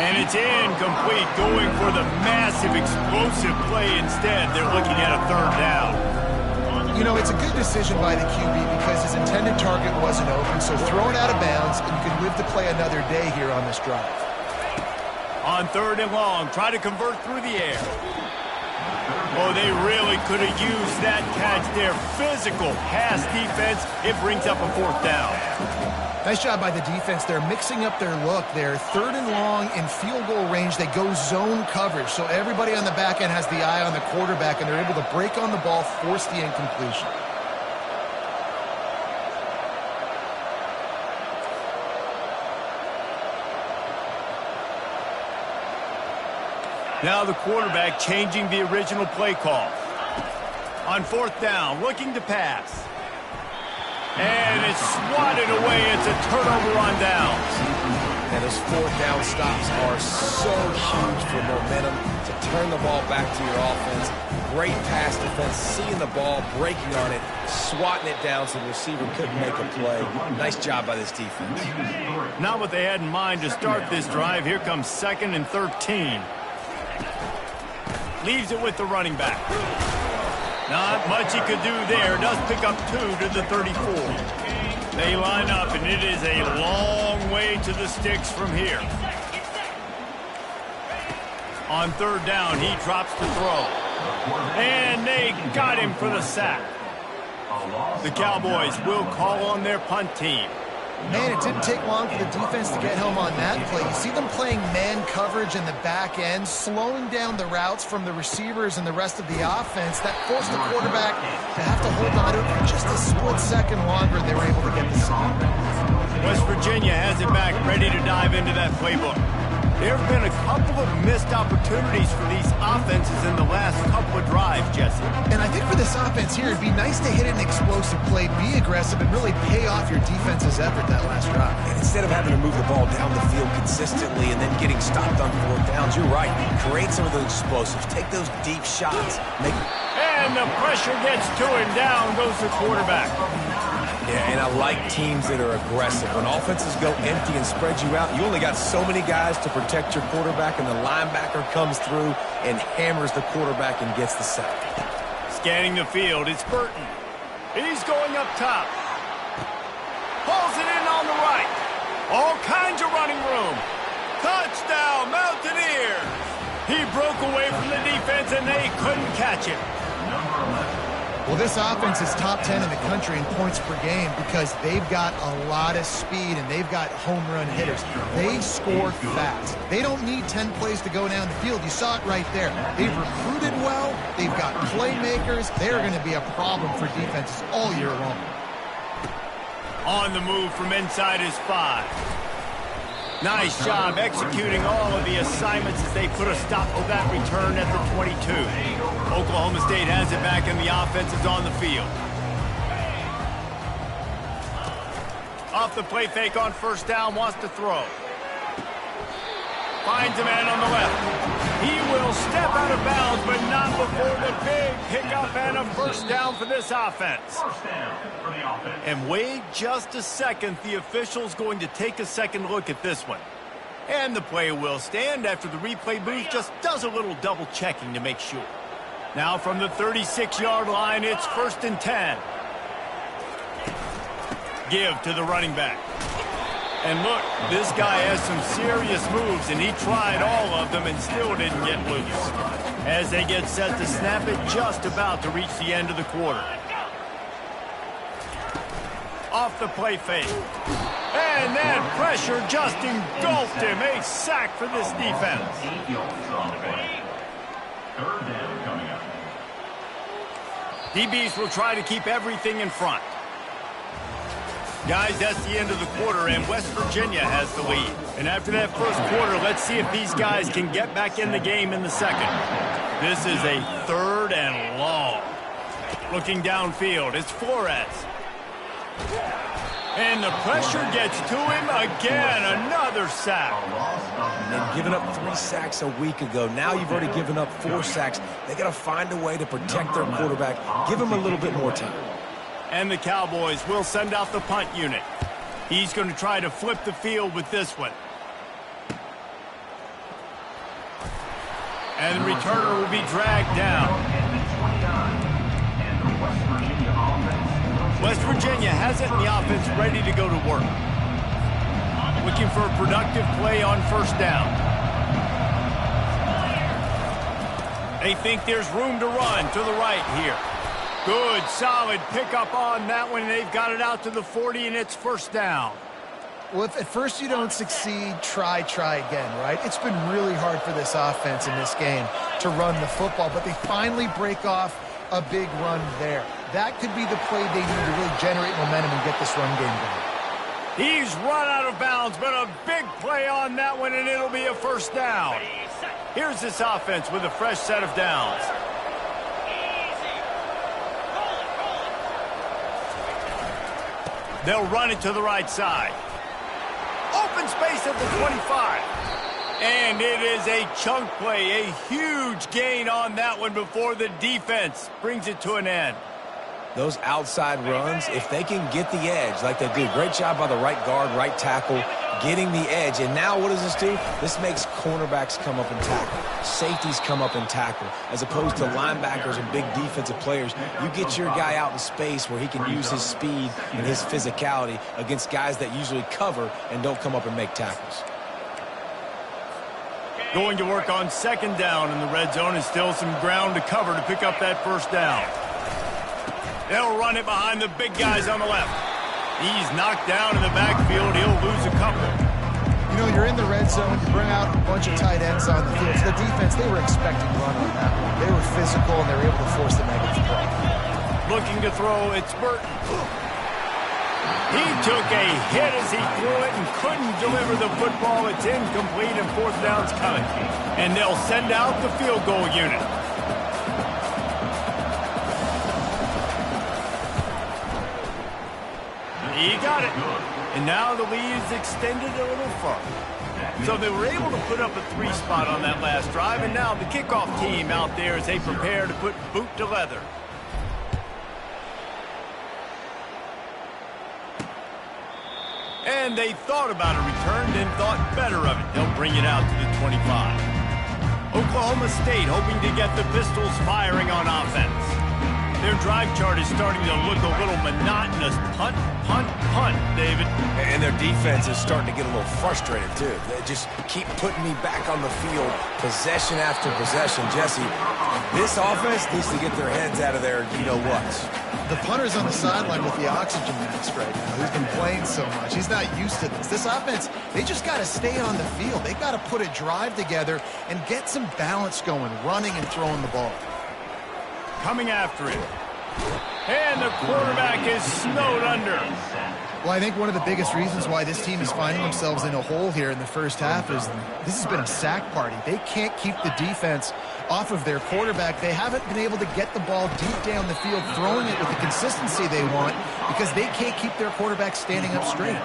Speaker 1: And it's incomplete. Going for the massive explosive play instead. They're looking at a third down.
Speaker 2: You know, it's a good decision by the QB because his intended target wasn't open, so throw it out of bounds, and you can live to play another day here on this drive.
Speaker 1: On third and long, try to convert through the air. Oh, they really could have used that catch there. Physical pass defense. It brings up a fourth down.
Speaker 2: Nice job by the defense. They're mixing up their look. They're third and long in field goal range. They go zone coverage, so everybody on the back end has the eye on the quarterback, and they're able to break on the ball, force the incompletion.
Speaker 1: Now the quarterback changing the original play call. On fourth down, looking to pass. And it's swatted away. It's a turnover on downs.
Speaker 3: And those fourth down stops are so huge for momentum to turn the ball back to your offense. Great pass defense, seeing the ball, breaking on it, swatting it down so the receiver couldn't make a play. Nice job by this defense.
Speaker 1: Not what they had in mind to start this drive. Here comes 2nd and 13. Leaves it with the running back. Not much he could do there. Does pick up 2 to the 34. They line up, and it is a long way to the sticks from here. On third down, he drops to throw. And they got him for the sack. The Cowboys will call on their punt team.
Speaker 2: Man, it didn't take long for the defense to get home on that play. You see them playing man coverage in the back end, slowing down the routes from the receivers and the rest of the offense. That forced the quarterback to have to hold on to it for just a split second longer. They were able to get the stop.
Speaker 1: West Virginia has it back, ready to dive into that playbook. There have been a couple of missed opportunities for these offenses in the last couple of drives, Jesse.
Speaker 2: And I think for the this offense here, it'd be nice to hit an explosive play, be aggressive, and really pay off your defense's effort that last drive.
Speaker 3: And instead of having to move the ball down the field consistently and then getting stopped on fourth downs, you're right. Create some of those explosives. Take those deep shots.
Speaker 1: And the pressure gets to him. Down goes the quarterback.
Speaker 3: Yeah, and I like teams that are aggressive. When offenses go empty and spread you out, you only got so many guys to protect your quarterback, and the linebacker comes through and hammers the quarterback and gets the sack.
Speaker 1: Scanning the field, it's Burton. He's going up top. Pulls it in on the right. All kinds of running room. Touchdown, Mountaineers! He broke away from the defense, and they couldn't catch him.
Speaker 2: Well, this offense is top 10 in the country in points per game because they've got a lot of speed and they've got home run hitters. They score fast. They don't need 10 plays to go down the field. You saw it right there. They've recruited well. They've got playmakers. They're going to be a problem for defenses all year long.
Speaker 1: On the move from inside his 5. Nice job executing all of the assignments as they put a stop to that return at the 22. Oklahoma State has it back and the offense is on the field. Off the play fake on first down, wants to throw. Finds a man on the left. He will step out of bounds, but not before the big pickup and a first down for this offense.
Speaker 6: First down for the offense.
Speaker 1: And wait just a second. The official's going to take a second look at this one. And the play will stand after the replay booth just does a little double checking to make sure. Now from the 36-yard line, it's 1st and 10. Give to the running back. And look, this guy has some serious moves, and he tried all of them and still didn't get loose. As they get set to snap it, just about to reach the end of the quarter. Off the play fake. And that pressure just engulfed him. A sack for this defense.
Speaker 6: 8 yards on the play. Third down coming up.
Speaker 1: DBs will try to keep everything in front. Guys, that's the end of the quarter, and West Virginia has the lead. And after that first quarter, let's see if these guys can get back in the game in the second. This is a 3rd and long. Looking downfield, it's Flores. And the pressure gets to him again. Another sack.
Speaker 3: And giving up 3 sacks a week ago. Now you've already given up 4 sacks. They got to find a way to protect their quarterback. Give him a little bit more time.
Speaker 1: And the Cowboys will send out the punt unit. He's going to try to flip the field with this one. And the returner will be dragged down. West Virginia has it in the offense ready to go to work. Looking for a productive play on first down. They think there's room to run to the right here. Good, solid pickup on that one. They've got it out to the 40, and it's first down.
Speaker 2: Well, if at first you don't succeed, try again, right? It's been really hard for this offense in this game to run the football, but they finally break off a big run there. That could be the play they need to really generate momentum and get this run game going.
Speaker 1: He's run out of bounds, but a big play on that one, and it'll be a first down. Here's this offense with a fresh set of downs. They'll run it to the right side. Open space at the 25. And it is a chunk play, a huge gain on that one before the defense brings it to an end.
Speaker 3: Those outside runs, if they can get the edge like they do, great job by the right guard, right tackle, getting the edge. And now what does this do? This makes cornerbacks come up and tackle. Safeties come up and tackle. As opposed to linebackers and big defensive players, you get your guy out in space where he can use his speed and his physicality against guys that usually cover and don't come up and make tackles.
Speaker 1: Going to work on second down in the red zone, and still some ground to cover to pick up that first down. They'll run it behind the big guys on the left. He's knocked down in the backfield. He'll lose a couple.
Speaker 2: You know, you're in the red zone. You bring out a bunch of tight ends on the field. So the defense, they were expecting to run on that one. They were physical, and they were able to force the negative play.
Speaker 1: Looking to throw, it's Burton. He took a hit as he threw it and couldn't deliver the football. It's incomplete, and fourth down's coming. And they'll send out the field goal unit. got it. And now the lead is extended a little further. So they were able to put up a 3 spot on that last drive, and now the kickoff team out there as they prepare to put boot to leather. And they thought about a return, then thought better of it. They'll bring it out to the 25. Oklahoma State hoping to get the Pistols firing on offense. Their drive chart is starting to look a little monotonous. Punt, punt, punt, David.
Speaker 3: And their defense is starting to get a little frustrated, too. They just keep putting me back on the field, possession after possession. Jesse, this offense needs to get their heads out of there, you-know-what.
Speaker 2: The punter's on the sideline with the oxygen mask right now. He's been playing so much. He's not used to this. This offense, they just got to stay on the field. They got to put a drive together and get some balance going, running and throwing the ball.
Speaker 1: Coming after it. And the quarterback is snowed under.
Speaker 2: Well, I think one of the biggest reasons why this team is finding themselves in a hole here in the first half is this has been a sack party. They can't keep the defense off of their quarterback. They haven't been able to get the ball deep down the field, throwing it with the consistency they want because they can't keep their quarterback standing up straight.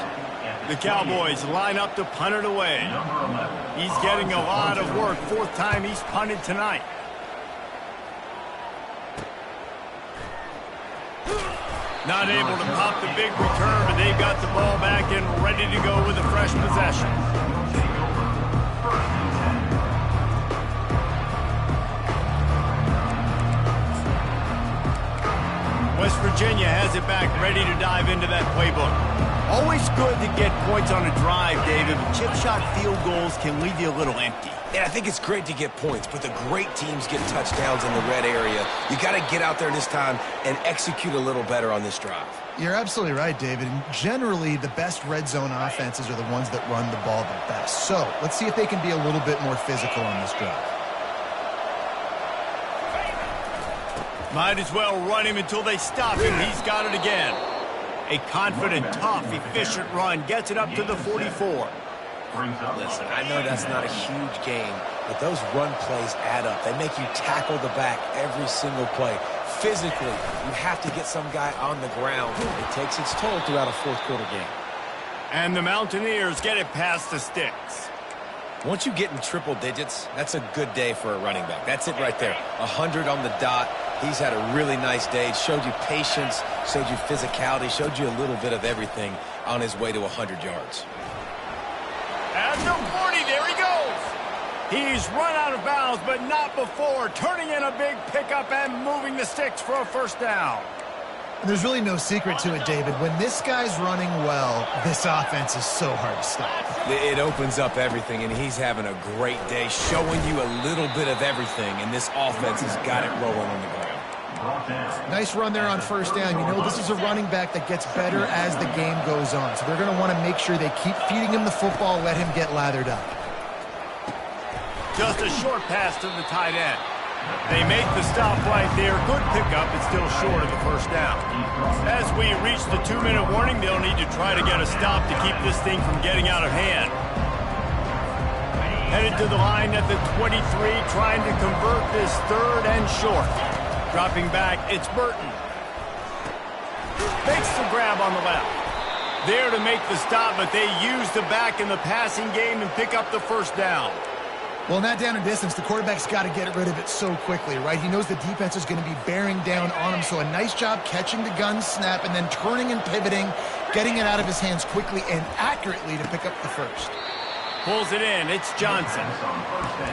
Speaker 1: The Cowboys line up to punt it away. He's getting a lot of work. 4th time he's punted tonight. Not able to pop the big return, but they've got the ball back and ready to go with a fresh possession. West Virginia has it back, ready to dive into that playbook. Always good to get points on a drive, David, but chip shot field goals can leave you a little empty.
Speaker 3: And I think it's great to get points, but the great teams get touchdowns in the red area. You got to get out there this time and execute a little better on this drive.
Speaker 2: You're absolutely right, David. And generally, the best red zone offenses are the ones that run the ball the best. So let's see if they can be a little bit more physical on this drive.
Speaker 1: Might as well run him until they stop him. He's got it again. A confident, tough, efficient run gets it up to the 44.
Speaker 3: Listen, I know that's not a huge game, but those run plays add up. They make you tackle the back every single play. Physically, you have to get some guy on the ground. It takes its toll throughout a 4th quarter game.
Speaker 1: And the Mountaineers get it past the sticks.
Speaker 3: Once you get in triple digits, that's a good day for a running back. That's it right there. 100 on the dot. He's had a really nice day. Showed you patience, showed you physicality, showed you a little bit of everything on his way to 100 yards.
Speaker 1: At the 40, there he goes. He's run out of bounds, but not before. Turning in a big pickup and moving the sticks for a 1st down.
Speaker 2: There's really no secret to it, David. When this guy's running well, this offense is so hard to stop.
Speaker 3: It opens up everything, and he's having a great day, showing you a little bit of everything, and this offense has got it rolling on the ground.
Speaker 2: Nice run there on 1st down. You know, this is a running back that gets better as the game goes on. So they're going to want to make sure they keep feeding him the football, let him get lathered up.
Speaker 1: Just a short pass to the tight end. They make the stop right there. Good pickup, but still short of the 1st down. As we reach the 2-minute warning, they'll need to try to get a stop to keep this thing from getting out of hand. Headed to the line at the 23, trying to convert this 3rd and short. Dropping back, it's Burton. Makes the grab on the left. There to make the stop, but they use the back in the passing game and pick up the 1st down.
Speaker 2: Well, in that down and distance, the quarterback's got to get rid of it so quickly, right? He knows the defense is going to be bearing down on him, so a nice job catching the gun snap and then turning and pivoting, getting it out of his hands quickly and accurately to pick up the 1st.
Speaker 1: Pulls it in. It's Johnson.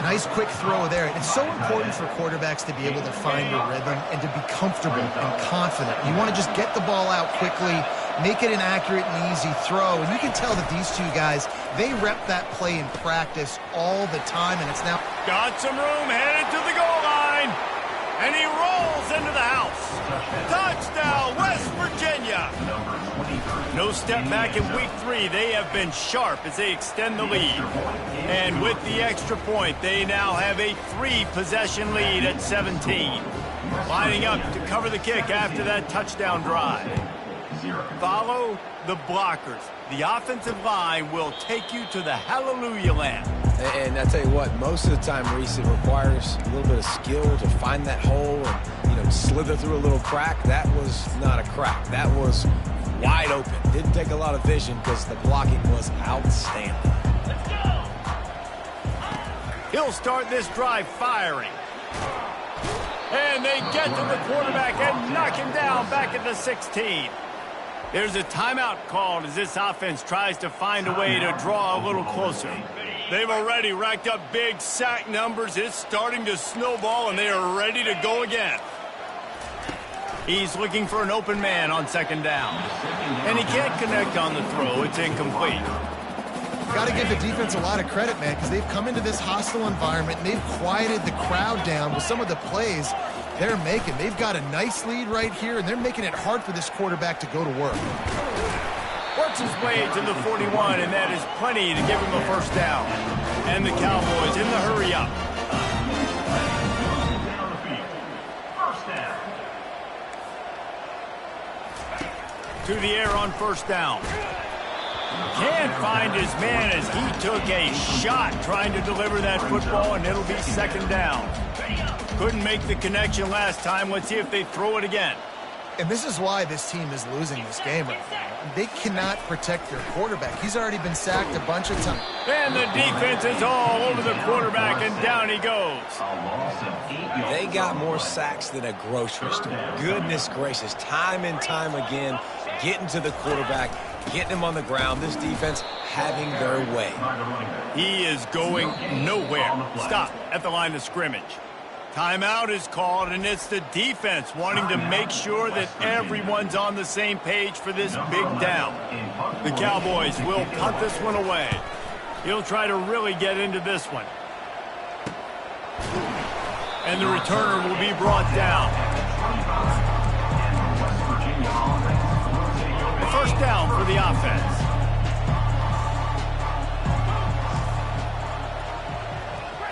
Speaker 2: Nice quick throw there. It's so important for quarterbacks to be able to find a rhythm and to be comfortable and confident. You want to just get the ball out quickly, make it an accurate and easy throw. And you can tell that these two guys, they rep that play in practice all the time, and it's now...
Speaker 1: Got some room, headed to the goal line. And he rolls into the house. Touchdown, West Virginia. No step back in week 3. They have been sharp as they extend the lead. And with the extra point, they now have a 3-possession lead at 17. Lining up to cover the kick after that touchdown drive. Follow the blockers. The offensive line will take you to the hallelujah land.
Speaker 3: And I tell you what, most of the time, Reese, it requires a little bit of skill to find that hole and, slither through a little crack. That was not a crack. That was wide open. Didn't take a lot of vision because the blocking was outstanding.
Speaker 1: He'll start this drive firing. And they get to the quarterback and knock him down back at the 16. There's a timeout called as this offense tries to find a way to draw a little closer. They've already racked up big sack numbers. It's starting to snowball, and they are ready to go again. He's looking for an open man on second down. And he can't connect on the throw. It's incomplete.
Speaker 2: Got to give the defense a lot of credit, man, because they've come into this hostile environment, and they've quieted the crowd down with some of the plays they're making. They've got a nice lead right here, and they're making it hard for this quarterback to go to work.
Speaker 1: Works his way to the 41, and that is plenty to give him a first down. And the Cowboys in the hurry up.
Speaker 6: Down the field. First down.
Speaker 1: To the air on first down. Can't find his man as he took a shot trying to deliver that football, and it'll be second down. Couldn't make the connection last time. Let's see if they throw it again.
Speaker 2: And this is why this team is losing this game right now. They cannot protect their quarterback. He's already been sacked a bunch of times.
Speaker 1: And the defense is all over the quarterback, and down he goes.
Speaker 6: A loss of 8 yards.
Speaker 3: They got more sacks than a grocery store. Goodness gracious. Time and time again, getting to the quarterback, getting him on the ground. This defense having their way.
Speaker 1: He is going nowhere. Stop at the line of scrimmage. Timeout is called, and it's the defense wanting to make sure that everyone's on the same page for this big down. The Cowboys will punt this one away. He'll try to really get into this one. And the returner will be brought down. The first down for the offense.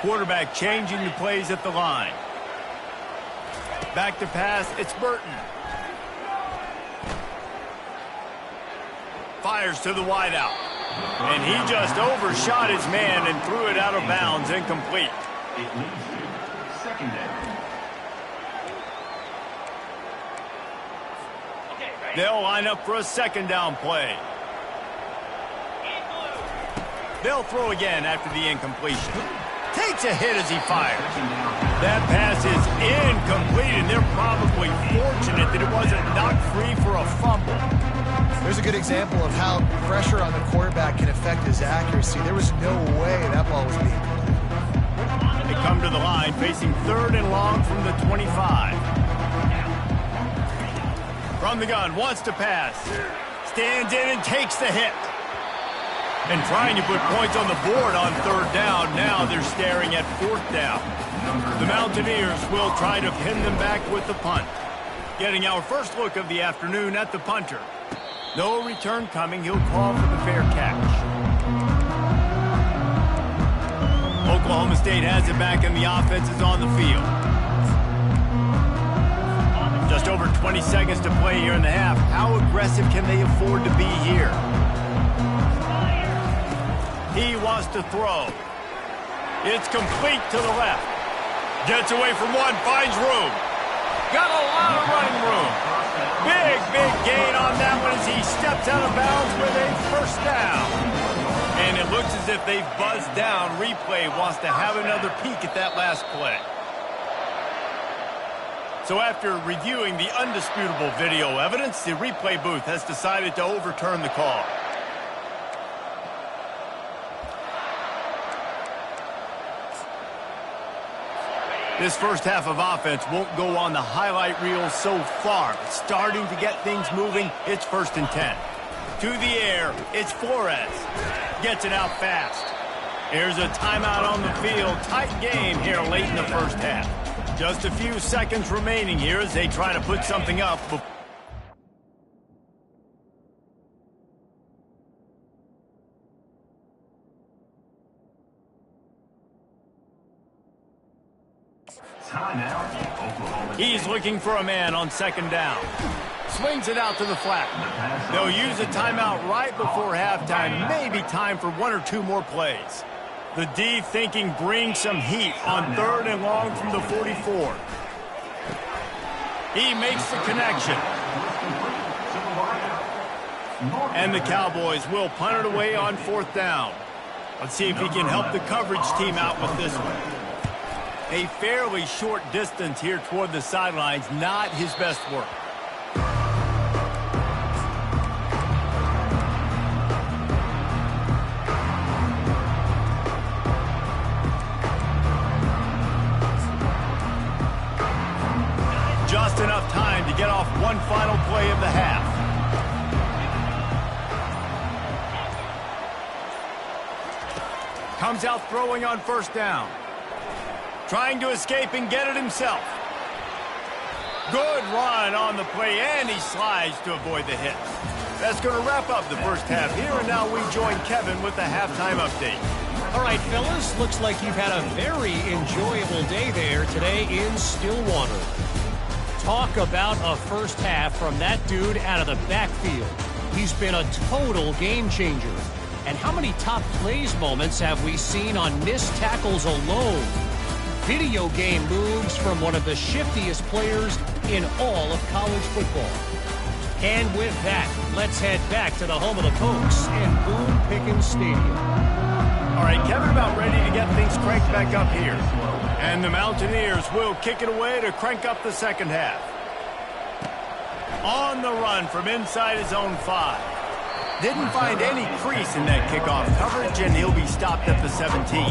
Speaker 1: Quarterback changing the plays at the line. Back to pass, it's Burton. Fires to the wideout. And he just overshot his man and threw it out of bounds, incomplete.
Speaker 6: It leads to second down.
Speaker 1: They'll line up for a second down play. They'll throw again after the incompletion. Takes a hit as he fires. That pass is incomplete, and they're probably fortunate that it wasn't knocked free for a fumble.
Speaker 2: There's a good example of how pressure on the quarterback can affect his accuracy. There was no way that ball was being played.
Speaker 1: They come to the line, facing third and long from the 25. From the gun, wants to pass. Stands in and takes the hit. And trying to put points on the board on third down. Now they're staring at fourth down. The Mountaineers will try to pin them back with the punt. Getting our first look of the afternoon at the punter. No return coming. He'll call for the fair catch. Oklahoma State has it back, and the offense is on the field. Just over 20 seconds to play here in the half. How aggressive can they afford to be here? He wants to throw. It's complete to the left. Gets away from one, finds room. Got a lot of running room. Big gain on that one as he steps out of bounds with a first down. And it looks as if they've buzzed down. Replay wants to have another peek at that last play. So after reviewing the undisputable video evidence, the replay booth has decided to overturn the call. This first half of offense won't go on the highlight reel so far. But starting to get things moving, it's 1st and 10. To the air, it's Flores. Gets it out fast. Here's a timeout on the field. Tight game here late in the first half. Just a few seconds remaining here as they try to put something up. He's looking for a man on second down. Swings it out to the flat. They'll use a timeout right before halftime. Maybe time for one or two more plays. The D thinking bring some heat on third and long from the 44. He makes the connection. And the Cowboys will punt it away on 4th down. Let's see if he can help the coverage team out with this one. A fairly short distance here toward the sidelines, not his best work. Just enough time to get off one final play of the half. Comes out throwing on 1st down. Trying to escape and get it himself. Good run on the play, and he slides to avoid the hit. That's going to wrap up the first half here, and now we join Kevin with the halftime update.
Speaker 5: All right, fellas, looks like you've had a very enjoyable day there today in Stillwater. Talk about a first half from that dude out of the backfield. He's been a total game changer. And how many top plays moments have we seen on missed tackles alone? Video game moves from one of the shiftiest players in all of college football. And with that, let's head back to the home of the Pokes in Boone Pickens Stadium.
Speaker 1: All right, Kevin about ready to get things cranked back up here. And the Mountaineers will kick it away to crank up the second half. On the run from inside his own 5. Didn't find any crease in that kickoff coverage, and he'll be stopped at the 17.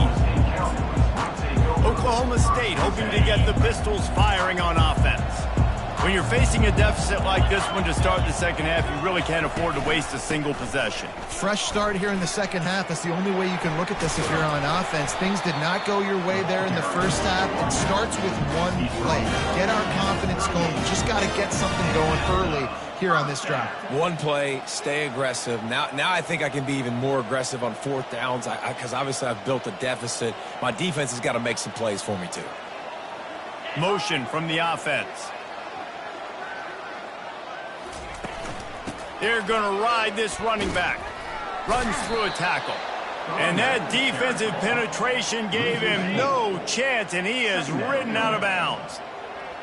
Speaker 1: Oklahoma State hoping to get the Pistols firing on offense. When you're facing a deficit like this one to start the second half, you really can't afford to waste a single possession.
Speaker 2: Fresh start here in the second half. That's the only way you can look at this if you're on offense. Things did not go your way there in the first half. It starts with one play. Get our confidence going. We just got to get something going early here on this drive.
Speaker 3: One play, stay aggressive. Now I think I can be even more aggressive on 4th downs because obviously I've built a deficit. My defense has got to make some plays for me too.
Speaker 1: Motion from the offense. They're going to ride this running back. Runs through a tackle. And that defensive penetration gave him no chance, and he is ridden out of bounds.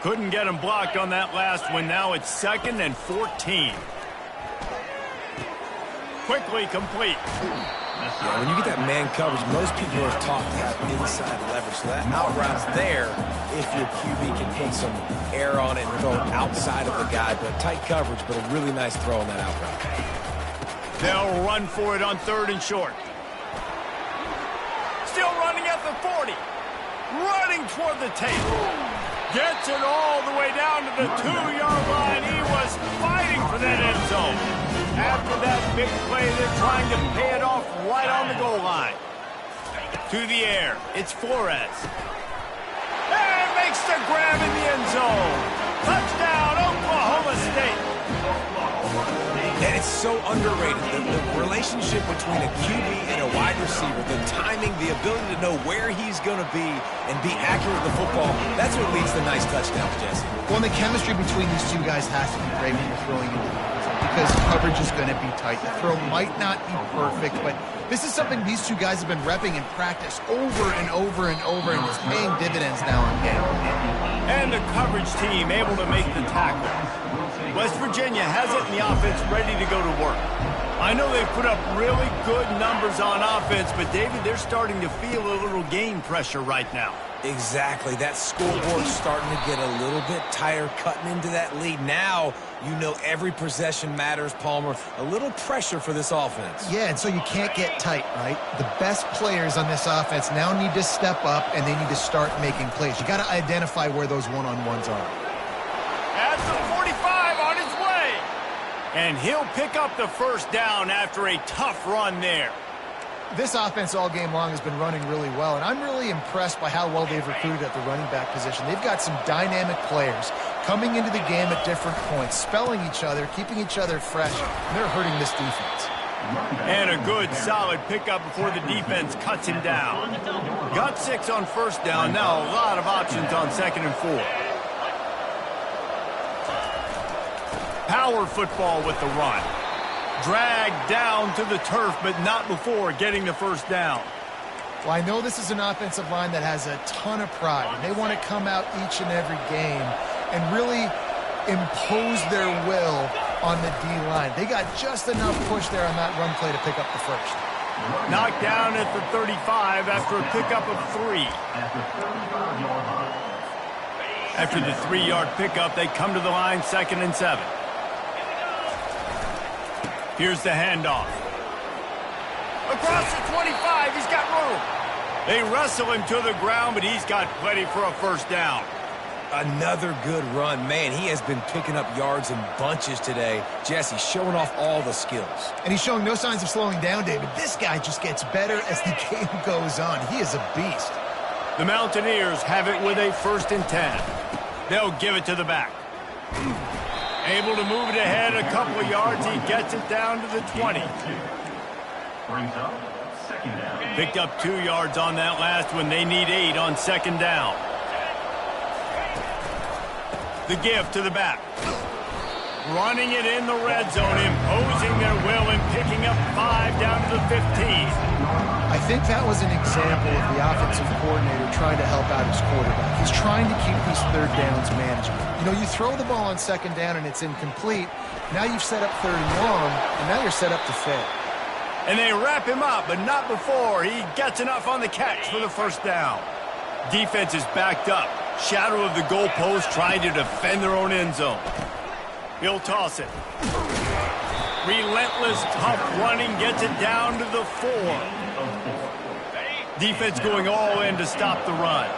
Speaker 1: Couldn't get him blocked on that last one. Now it's 2nd and 14. Quickly complete.
Speaker 3: Yeah, when you get that man coverage, most people are taught to have inside leverage. So that out route's there if your QB can put some air on it and throw it outside of the guy. But tight coverage, but a really nice throw on that out route.
Speaker 1: They'll run for it on 3rd and short. Still running at the 40. Running toward the tape. Gets it all the way down to the 2-yard line. He was fighting for that end zone. After that big play, they're trying to pay it off right on the goal line. To the air, it's Flores. And makes the grab in the end zone. Touchdown, Oklahoma State.
Speaker 3: And it's so underrated. The relationship between a QB and a wide receiver, the timing, the ability to know where he's going to be and be accurate with the football, that's what leads to nice touchdowns, Jesse.
Speaker 2: Well, the chemistry between these two guys has to be great when you're throwing into the because coverage is going to be tight. The throw might not be perfect, but this is something these two guys have been repping in practice over and over and over, and it's paying dividends now on game.
Speaker 1: And the coverage team able to make the tackle. West Virginia has it in the offense ready to go to work. I know they've put up really good numbers on offense, but David, they're starting to feel a little game pressure right now.
Speaker 3: Exactly. That scoreboard's starting to get a little bit tighter, cutting into that lead. Now, you know every possession matters, Palmer. A little pressure for this offense.
Speaker 2: Yeah, and so you can't get tight, right? The best players on this offense now need to step up, and they need to start making plays. You got to identify where those one-on-ones are.
Speaker 1: At the 45 on his way. And he'll pick up the first down after a tough run there.
Speaker 2: This offense all game long has been running really well, and I'm really impressed by how well they've recruited at the running back position. They've got some dynamic players coming into the game at different points, spelling each other, keeping each other fresh, and they're hurting this defense.
Speaker 1: And a good, solid pickup before the defense cuts him down. Got 6 on first down. Now a lot of options on 2nd and 4. Power football with the run. Dragged down to the turf, but not before getting the first down.
Speaker 2: Well, I know this is an offensive line that has a ton of pride, and they want to come out each and every game and really impose their will on the D-line. They got just enough push there on that run play to pick up the first.
Speaker 1: Knocked down at the 35 after a pickup of 3. After the 3-yard pickup, they come to the line 2nd and 7. Here's the handoff. Across the 25, he's got room. They wrestle him to the ground, but he's got plenty for a first down.
Speaker 4: Another good run. Man, he has been picking up yards in bunches today. Jesse showing off all the skills.
Speaker 2: And he's showing no signs of slowing down, David. This guy just gets better as the game goes on. He is a beast.
Speaker 1: The Mountaineers have it with a 1st and 10. They'll give it to the back. Able to move it ahead a couple of yards. He gets it down to the 20.
Speaker 6: Brings up 2nd down.
Speaker 1: Picked up 2 yards on that last one. They need 8 on 2nd down. The give to the back. Running it in the red zone, imposing their will and picking up 5 down to the 15.
Speaker 2: I think that was an example of the offensive coordinator trying to help out his quarterback. He's trying to keep these 3rd downs manageable. You know, you throw the ball on 2nd down and it's incomplete. Now you've set up 3rd and long, and now you're set up to fail.
Speaker 1: And they wrap him up, but not before he gets enough on the catch for the first down. Defense is backed up. Shadow of the goalpost trying to defend their own end zone. He'll toss it. Relentless, tough running gets it down to the 4. Defense going all in to stop the run.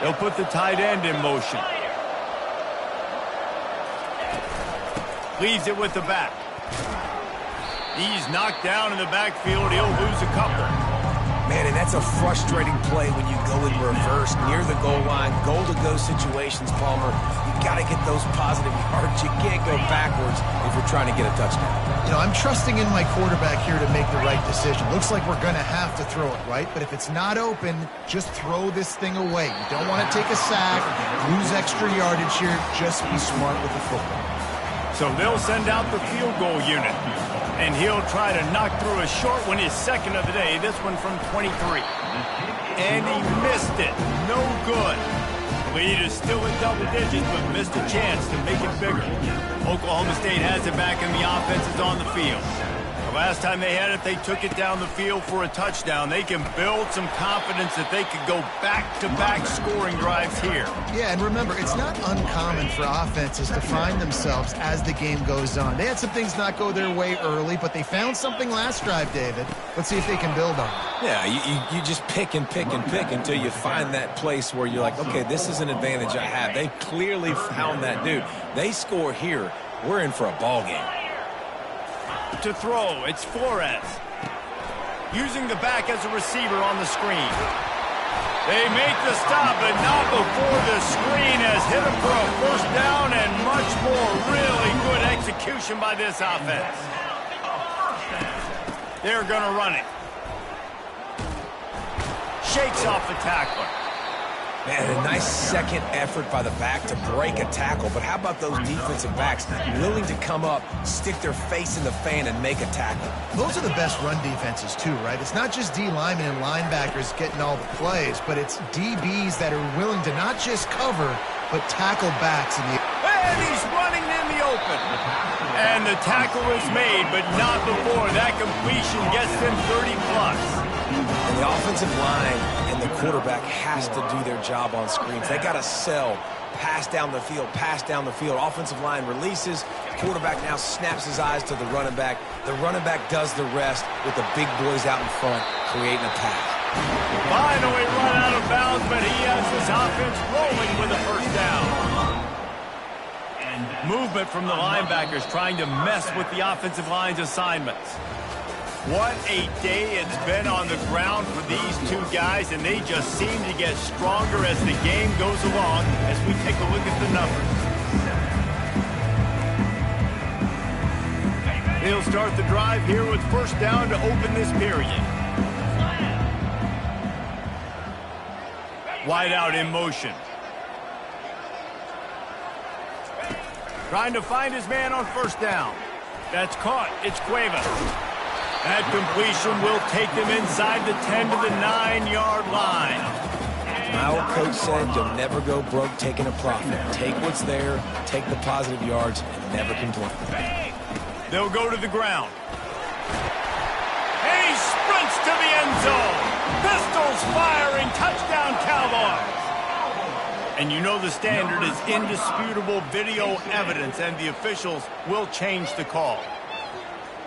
Speaker 1: They'll put the tight end in motion. Leaves it with the back. He's knocked down in the backfield. He'll lose a couple.
Speaker 4: Man, and that's a frustrating play when you go in reverse near the goal line. Goal-to-go situations, Palmer. You got to get those positive yards. You can't go backwards if you're trying to get a touchdown.
Speaker 2: You know, I'm trusting in my quarterback here to make the right decision. Looks like we're going to have to throw it, right? But if it's not open, just throw this thing away. You don't want to take a sack, lose extra yardage here. Just be smart with the football.
Speaker 1: So they'll send out the field goal unit. And he'll try to knock through a short one, his 2nd of the day, this one from 23. And he missed it. No good. Lead is still in double digits, but missed a chance to make it bigger. Oklahoma State has it back, and the offense is on the field. The last time they had it, they took it down the field for a touchdown. They can build some confidence that they could go back-to-back scoring drives here.
Speaker 2: Yeah, and remember, it's not uncommon for offenses to find themselves as the game goes on. They had some things not go their way early, but they found something last drive, David. Let's see if they can build on it.
Speaker 4: Yeah, you just pick and pick and pick until you find that place where you're like, okay, this is an advantage I have. They clearly found that, dude. They score here, we're in for a ball game.
Speaker 1: To throw, it's Flores. Using the back as a receiver on the screen. They make the stop, but not before the screen has hit them for a first down and much more. Really good execution by this offense. They're going to run it. Shakes off the tackler.
Speaker 4: Man, a nice second effort by the back to break a tackle. But how about those defensive backs willing to come up, stick their face in the fan, and make a tackle?
Speaker 2: Those are the best run defenses, too, right? It's not just D linemen and linebackers getting all the plays, but it's DBs that are willing to not just cover, but tackle backs in the...
Speaker 1: And he's running in the open. And the tackle is made, but not before that completion gets them 30-plus.
Speaker 4: And the offensive line and the quarterback has to do their job on screens. They got to sell, pass down the field, pass down the field. Offensive line releases. Quarterback now snaps his eyes to the running back. The running back does the rest with the big boys out in front, creating a pass.
Speaker 1: Finally run out of bounds, but he has his offense rolling with a first down. Movement from the linebackers trying to mess with the offensive line's assignments. What a day it's been on the ground for these two guys, and they just seem to get stronger as the game goes along as we take a look at the numbers. They'll start the drive here with first down to open this period. Wide out in motion. Trying to find his man on first down. That's caught. It's Cuevas. That completion will take them inside the 10 to the 9-yard line.
Speaker 3: My old coach said you'll never go broke taking a profit. Take what's there, take the positive yards, and never complain.
Speaker 1: They'll go to the ground. And he sprints to the end zone. Pistols firing, touchdown Cowboys. And you know the standard is indisputable video evidence, and the officials will change the call.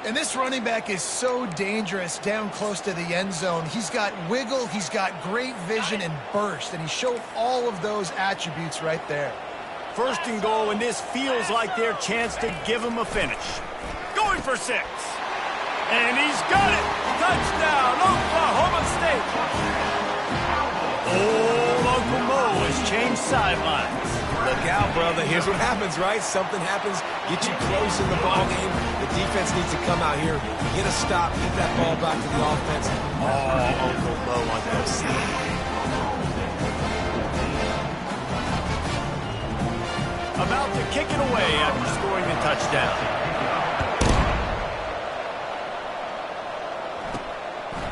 Speaker 2: And this running back is so dangerous down close to the end zone. He's got wiggle, he's got great vision and burst, and he showed all of those attributes right there.
Speaker 1: First and goal, and this feels like their chance to give him a finish. Going for 6. And he's got it. Touchdown, Oklahoma State. Old Uncle Mo has changed sidelines.
Speaker 3: Look out, brother. Here's what happens, right? Something happens, get you close in the ball game. The defense needs to come out here, get a stop, get that ball back to the offense. Oh, Uncle Mo on that side.
Speaker 1: About to kick it away after scoring the touchdown.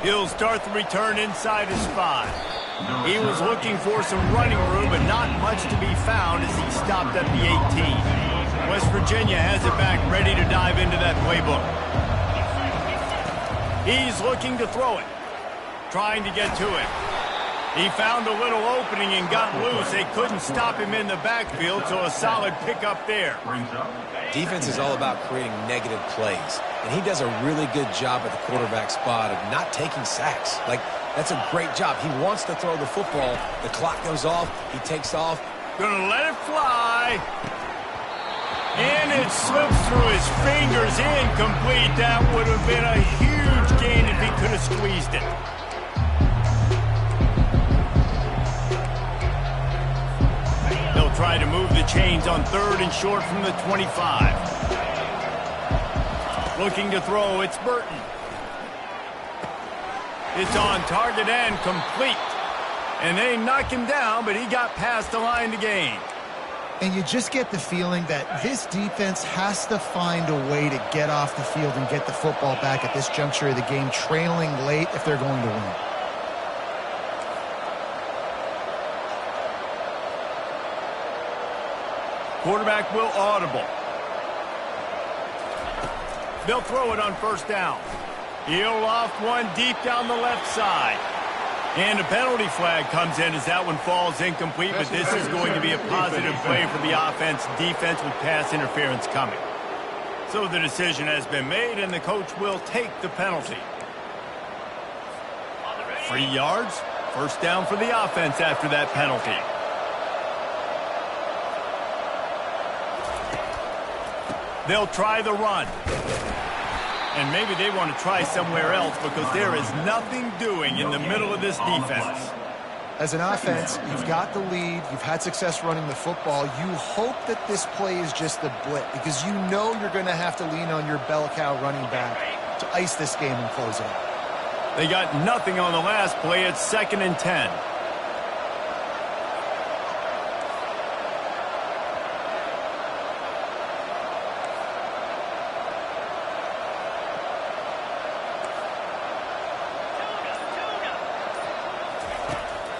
Speaker 1: He'll start the return inside his 5. He was looking for some running room, but not much to be found as he stopped at the 18. West Virginia has it back, ready to dive into that playbook. He's looking to throw it, trying to get to it. He found a little opening and got loose. They couldn't stop him in the backfield, so a solid pickup there.
Speaker 3: Defense is all about creating negative plays, and he does a really good job at the quarterback spot of not taking sacks. Like, that's a great job. He wants to throw the football. The clock goes off. He takes off.
Speaker 1: Gonna let it fly. And it slips through his fingers. Incomplete. That would have been a huge gain if he could have squeezed it. They'll try to move the chains on 3rd and short from the 25. Looking to throw. It's Burton. It's on target and complete. And they knock him down, but he got past the line to gain.
Speaker 2: And you just get the feeling that this defense has to find a way to get off the field and get the football back at this juncture of the game, trailing late if they're going to win.
Speaker 1: Quarterback will audible. They'll throw it on 1st down. He'll loft one deep down the left side. And a penalty flag comes in as that one falls incomplete, but this is going to be a positive play for the offense. Defense with pass interference coming. So the decision has been made, and the coach will take the penalty. 3 yards. 1st down for the offense after that penalty. They'll try the run. And maybe they want to try somewhere else because there is nothing doing in the middle of this defense.
Speaker 2: As an offense, you've got the lead. You've had success running the football. You hope that this play is just a blip because you know you're going to have to lean on your bell cow running back to ice this game and close it out.
Speaker 1: They got nothing on the last play. It's 2nd and 10.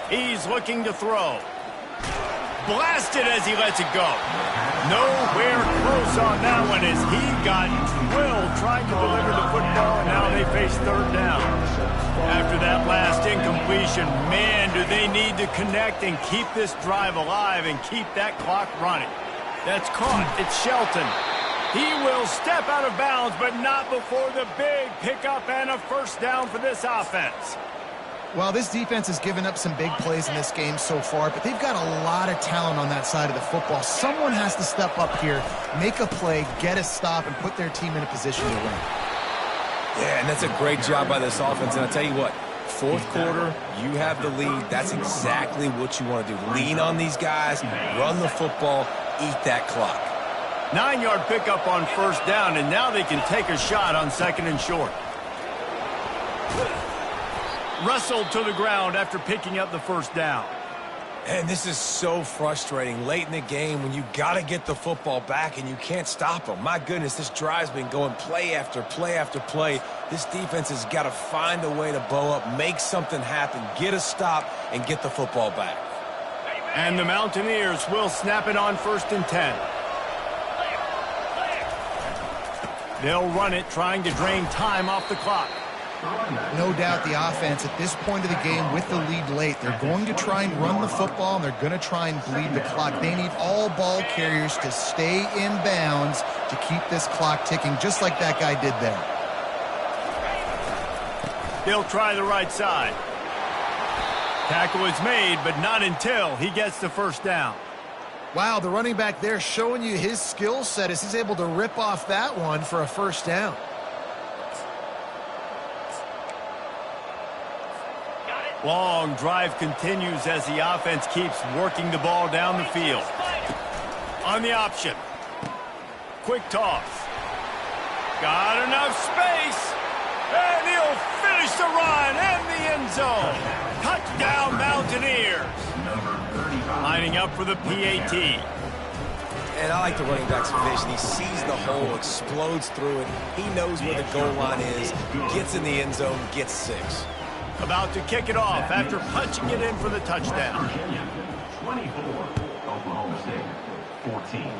Speaker 1: He's looking to throw. Blasted as he lets it go. Nowhere close on that one as he got drilled trying to deliver the football, and now they face 3rd down. After that last incompletion, man, do they need to connect and keep this drive alive and keep that clock running. That's caught. It's Shelton. He will step out of bounds, but not before the big pickup and a 1st down for this offense.
Speaker 2: Well, this defense has given up some big plays in this game so far, but they've got a lot of talent on that side of the football. Someone has to step up here, make a play, get a stop, and put their team in a position to win.
Speaker 3: Yeah, and that's a great job by this offense. And I'll tell you what, 4th quarter, you have the lead. That's exactly what you want to do. Lean on these guys, run the football, eat that clock.
Speaker 1: 9-yard pickup on 1st down, and now they can take a shot on 2nd and short. Wrestled to the ground after picking up the 1st down.
Speaker 3: And this is so frustrating late in the game when you got to get the football back and you can't stop them. My goodness, this drive's been going play after play after play. This defense has got to find a way to bow up, make something happen, get a stop, and get the football back.
Speaker 1: And the Mountaineers will snap it on 1st and 10. They'll run it, trying to drain time off the clock.
Speaker 2: No doubt the offense at this point of the game with the lead late, they're going to try and run the football, and they're going to try and bleed the clock. They need all ball carriers to stay in bounds to keep this clock ticking, just like that guy did there.
Speaker 1: They'll try the right side. Tackle is made, but not until he gets the first down.
Speaker 2: Wow, the running back there showing you his skill set as he's able to rip off that one for a first down.
Speaker 1: Long drive continues as the offense keeps working the ball down the field. On the option. Quick toss. Got enough space. And he'll finish the run in the end zone. Touchdown, Mountaineers. Lining up for the PAT.
Speaker 3: And I like the running back's vision. He sees the hole, explodes through it. He knows where the goal line is, gets in the end zone, gets 6.
Speaker 1: About to kick it off after punching it in for the touchdown.
Speaker 6: Virginia, 24, Oklahoma State, 14.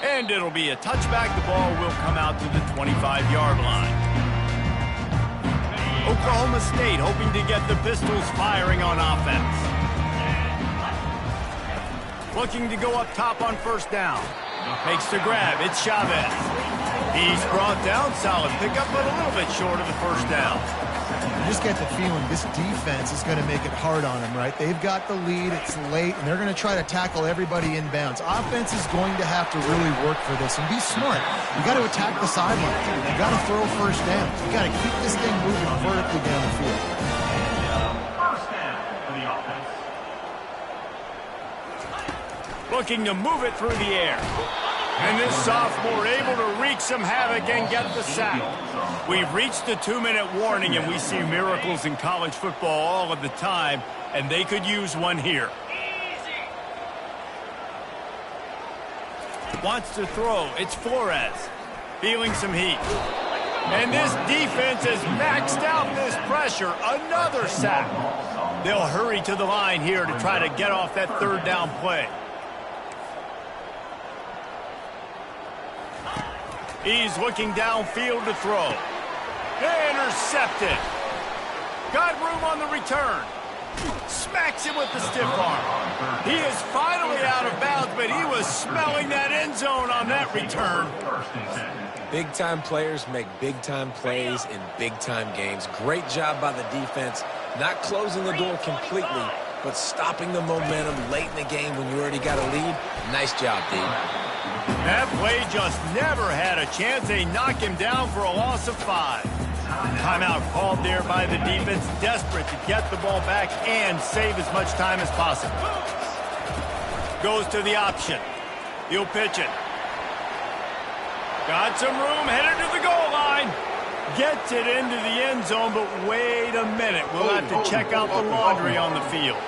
Speaker 1: And it'll be a touchback. The ball will come out to the 25-yard line. Oklahoma State hoping to get the Pistols firing on offense. Looking to go up top on 1st down. Makes the grab. It's Chavez. He's brought down. Solid pickup, but a little bit short of the first down.
Speaker 2: You just get the feeling this defense is going to make it hard on them, right? They've got the lead. It's late, and they're going to try to tackle everybody in bounds. Offense is going to have to really work for this and be smart. You got to attack the sidelines. You got to throw first downs. You got to keep this thing moving vertically down the field.
Speaker 6: First down for the offense.
Speaker 1: Looking to move it through the air. And this sophomore able to wreak some havoc and get the sack. We've reached the 2-minute warning, and we see miracles in college football all of the time, and they could use one here. Wants to throw. It's Flores. Feeling some heat. And this defense has maxed out this pressure. Another sack. They'll hurry to the line here to try to get off that 3rd down play. He's looking downfield to throw. Intercepted. Got room on the return. Smacks him with the stiff arm. He is finally out of bounds, but he was smelling that end zone on that return.
Speaker 3: Big-time players make big-time plays in big-time games. Great job by the defense, not closing the door completely, but stopping the momentum late in the game when you already got a lead. Nice job, D.
Speaker 1: That play just never had a chance. They knock him down for a loss of 5. Timeout called there by the defense, desperate to get the ball back and save as much time as possible. Goes to the option. He'll pitch it. Got some room, headed to the goal line. Gets it into the end zone, but wait a minute. We'll have to check out the laundry on the field.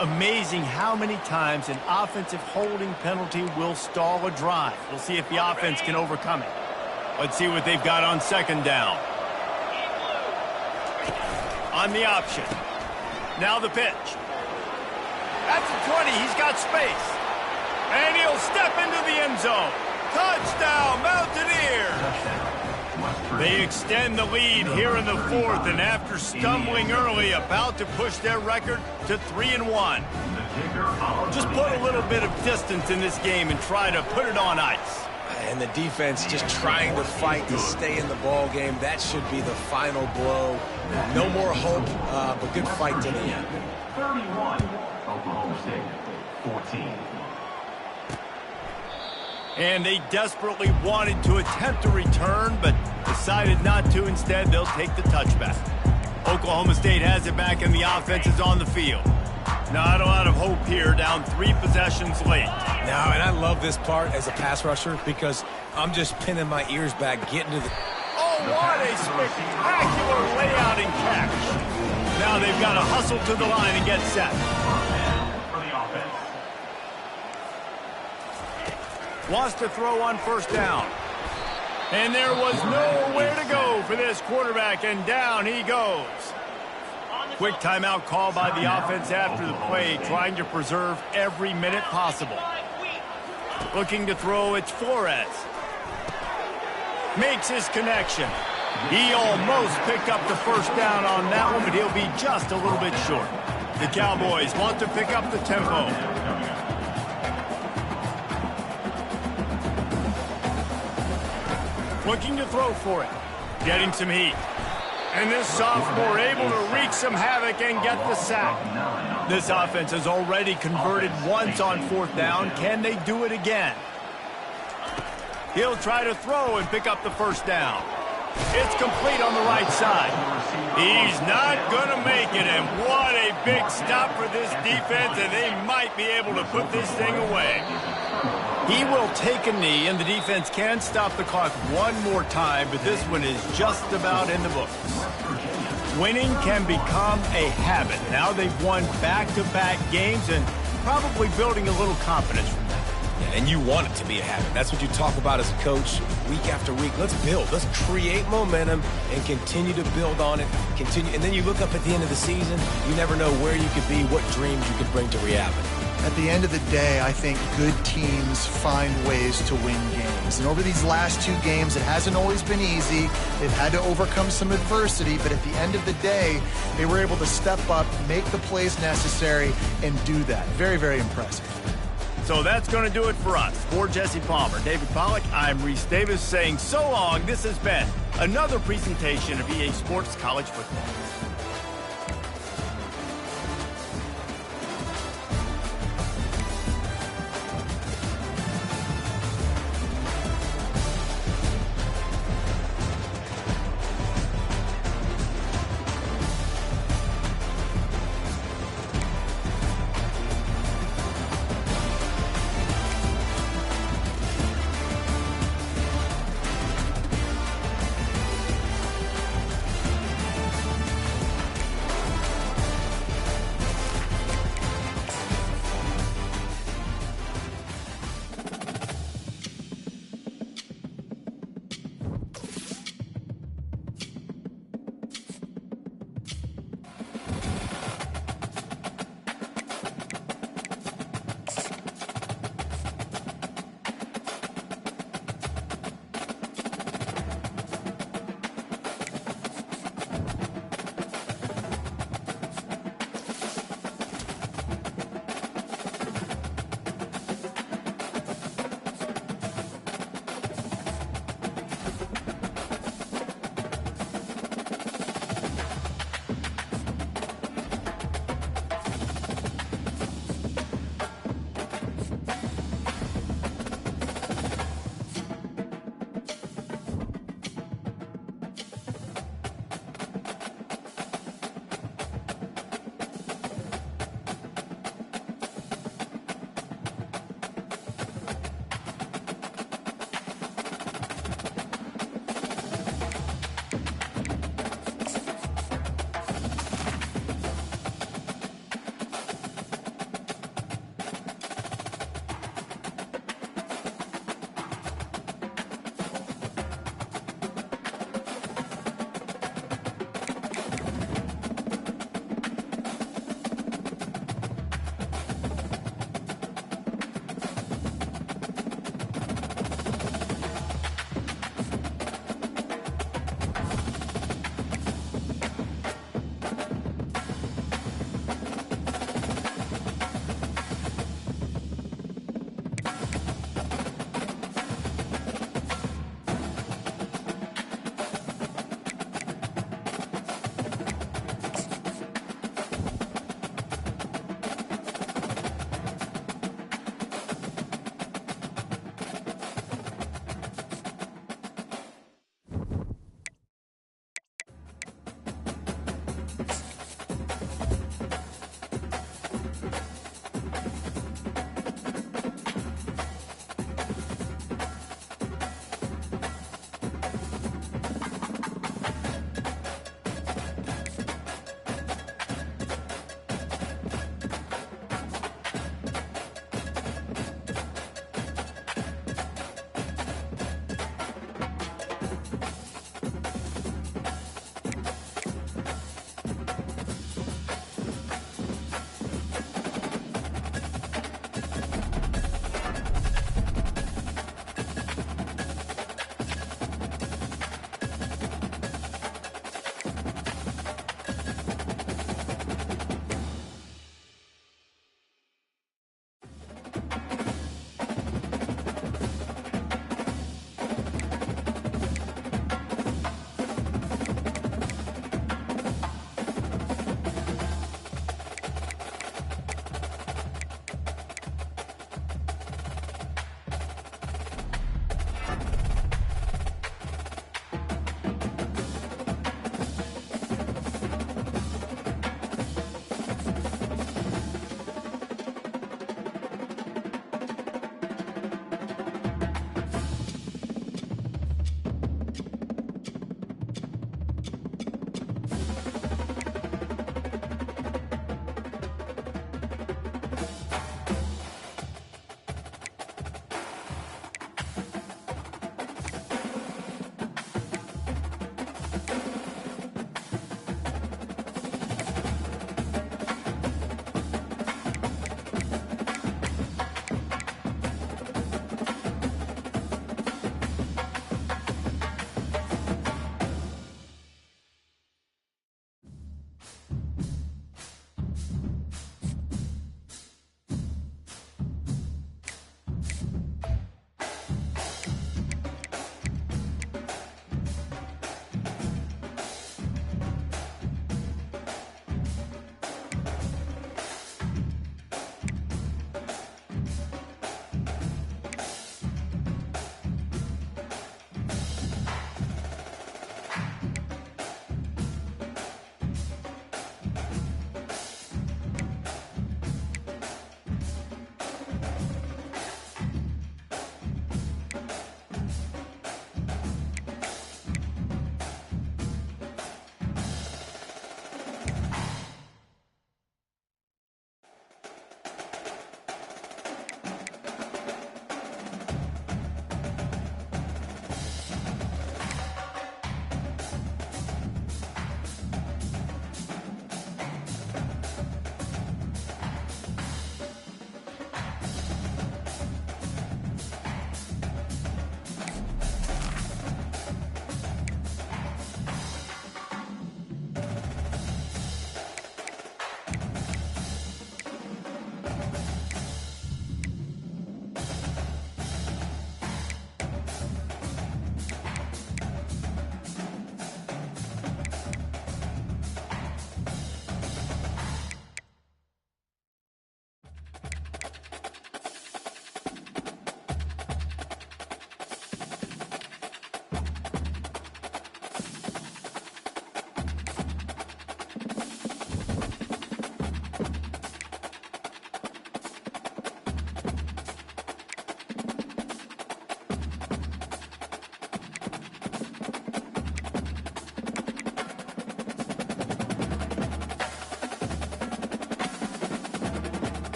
Speaker 1: Amazing how many times an offensive holding penalty will stall a drive. We'll see if the offense can overcome it. Let's see what they've got on 2nd down. On the option. Now the pitch. At the 20, he's got space. And he'll step into the end zone. Touchdown, Mountaineers! They extend the lead here in the 4th, and after stumbling early, about to push their record to 3-1. Just put a little bit of distance in this game and try to put it on ice.
Speaker 3: And the defense just trying to fight to stay in the ball game. That should be the final blow. No more hope, but good fight to the end.
Speaker 6: 31, Oklahoma State, 14.
Speaker 1: And they desperately wanted to attempt a return, but decided not to. Instead, they'll take the touchback. Oklahoma State has it back, and the offense is on the field. Not a lot of hope here, down 3 possessions late.
Speaker 3: No, and I love this part as a pass rusher because I'm just pinning my ears back, getting to the...
Speaker 1: Oh, what a spectacular layout and catch. Now they've got to hustle to the line and get set.
Speaker 6: For the offense.
Speaker 1: Wants to throw on first down. And there was nowhere to go for this quarterback, and down he goes. Quick timeout call by the offense after the play, trying to preserve every minute possible. Looking to throw, it's Flores. Makes his connection. He almost picked up the first down on that one, but he'll be just a little bit short. The Cowboys want to pick up the tempo. Looking to throw for it. Getting some heat. And this sophomore able to wreak some havoc and get the sack. This offense has already converted once on fourth down. Can they do it again? He'll try to throw and pick up the first down. It's complete on the right side. He's not going to make it, and what a big stop for this defense, and they might be able to put this thing away. He will take a knee, and the defense can stop the clock one more time, but this one is just about in the books. Winning can become a habit. Now they've won back-to-back games and probably building a little confidence from that.
Speaker 3: And you want it to be a habit. That's what you talk about as a coach week after week. Let's build. Let's create momentum and continue to build on it. Continue, and then you look up at the end of the season, you never know where you could be, what dreams you could bring to reality.
Speaker 2: At the end of the day, I think good teams find ways to win games. And over these last two games, it hasn't always been easy. They've had to overcome some adversity, but at the end of the day, they were able to step up, make the plays necessary, and do that. Very, very impressive.
Speaker 1: So that's going to do it for us. For Jesse Palmer, David Pollack, I'm Reese Davis saying so long. This has been another presentation of EA Sports College Football.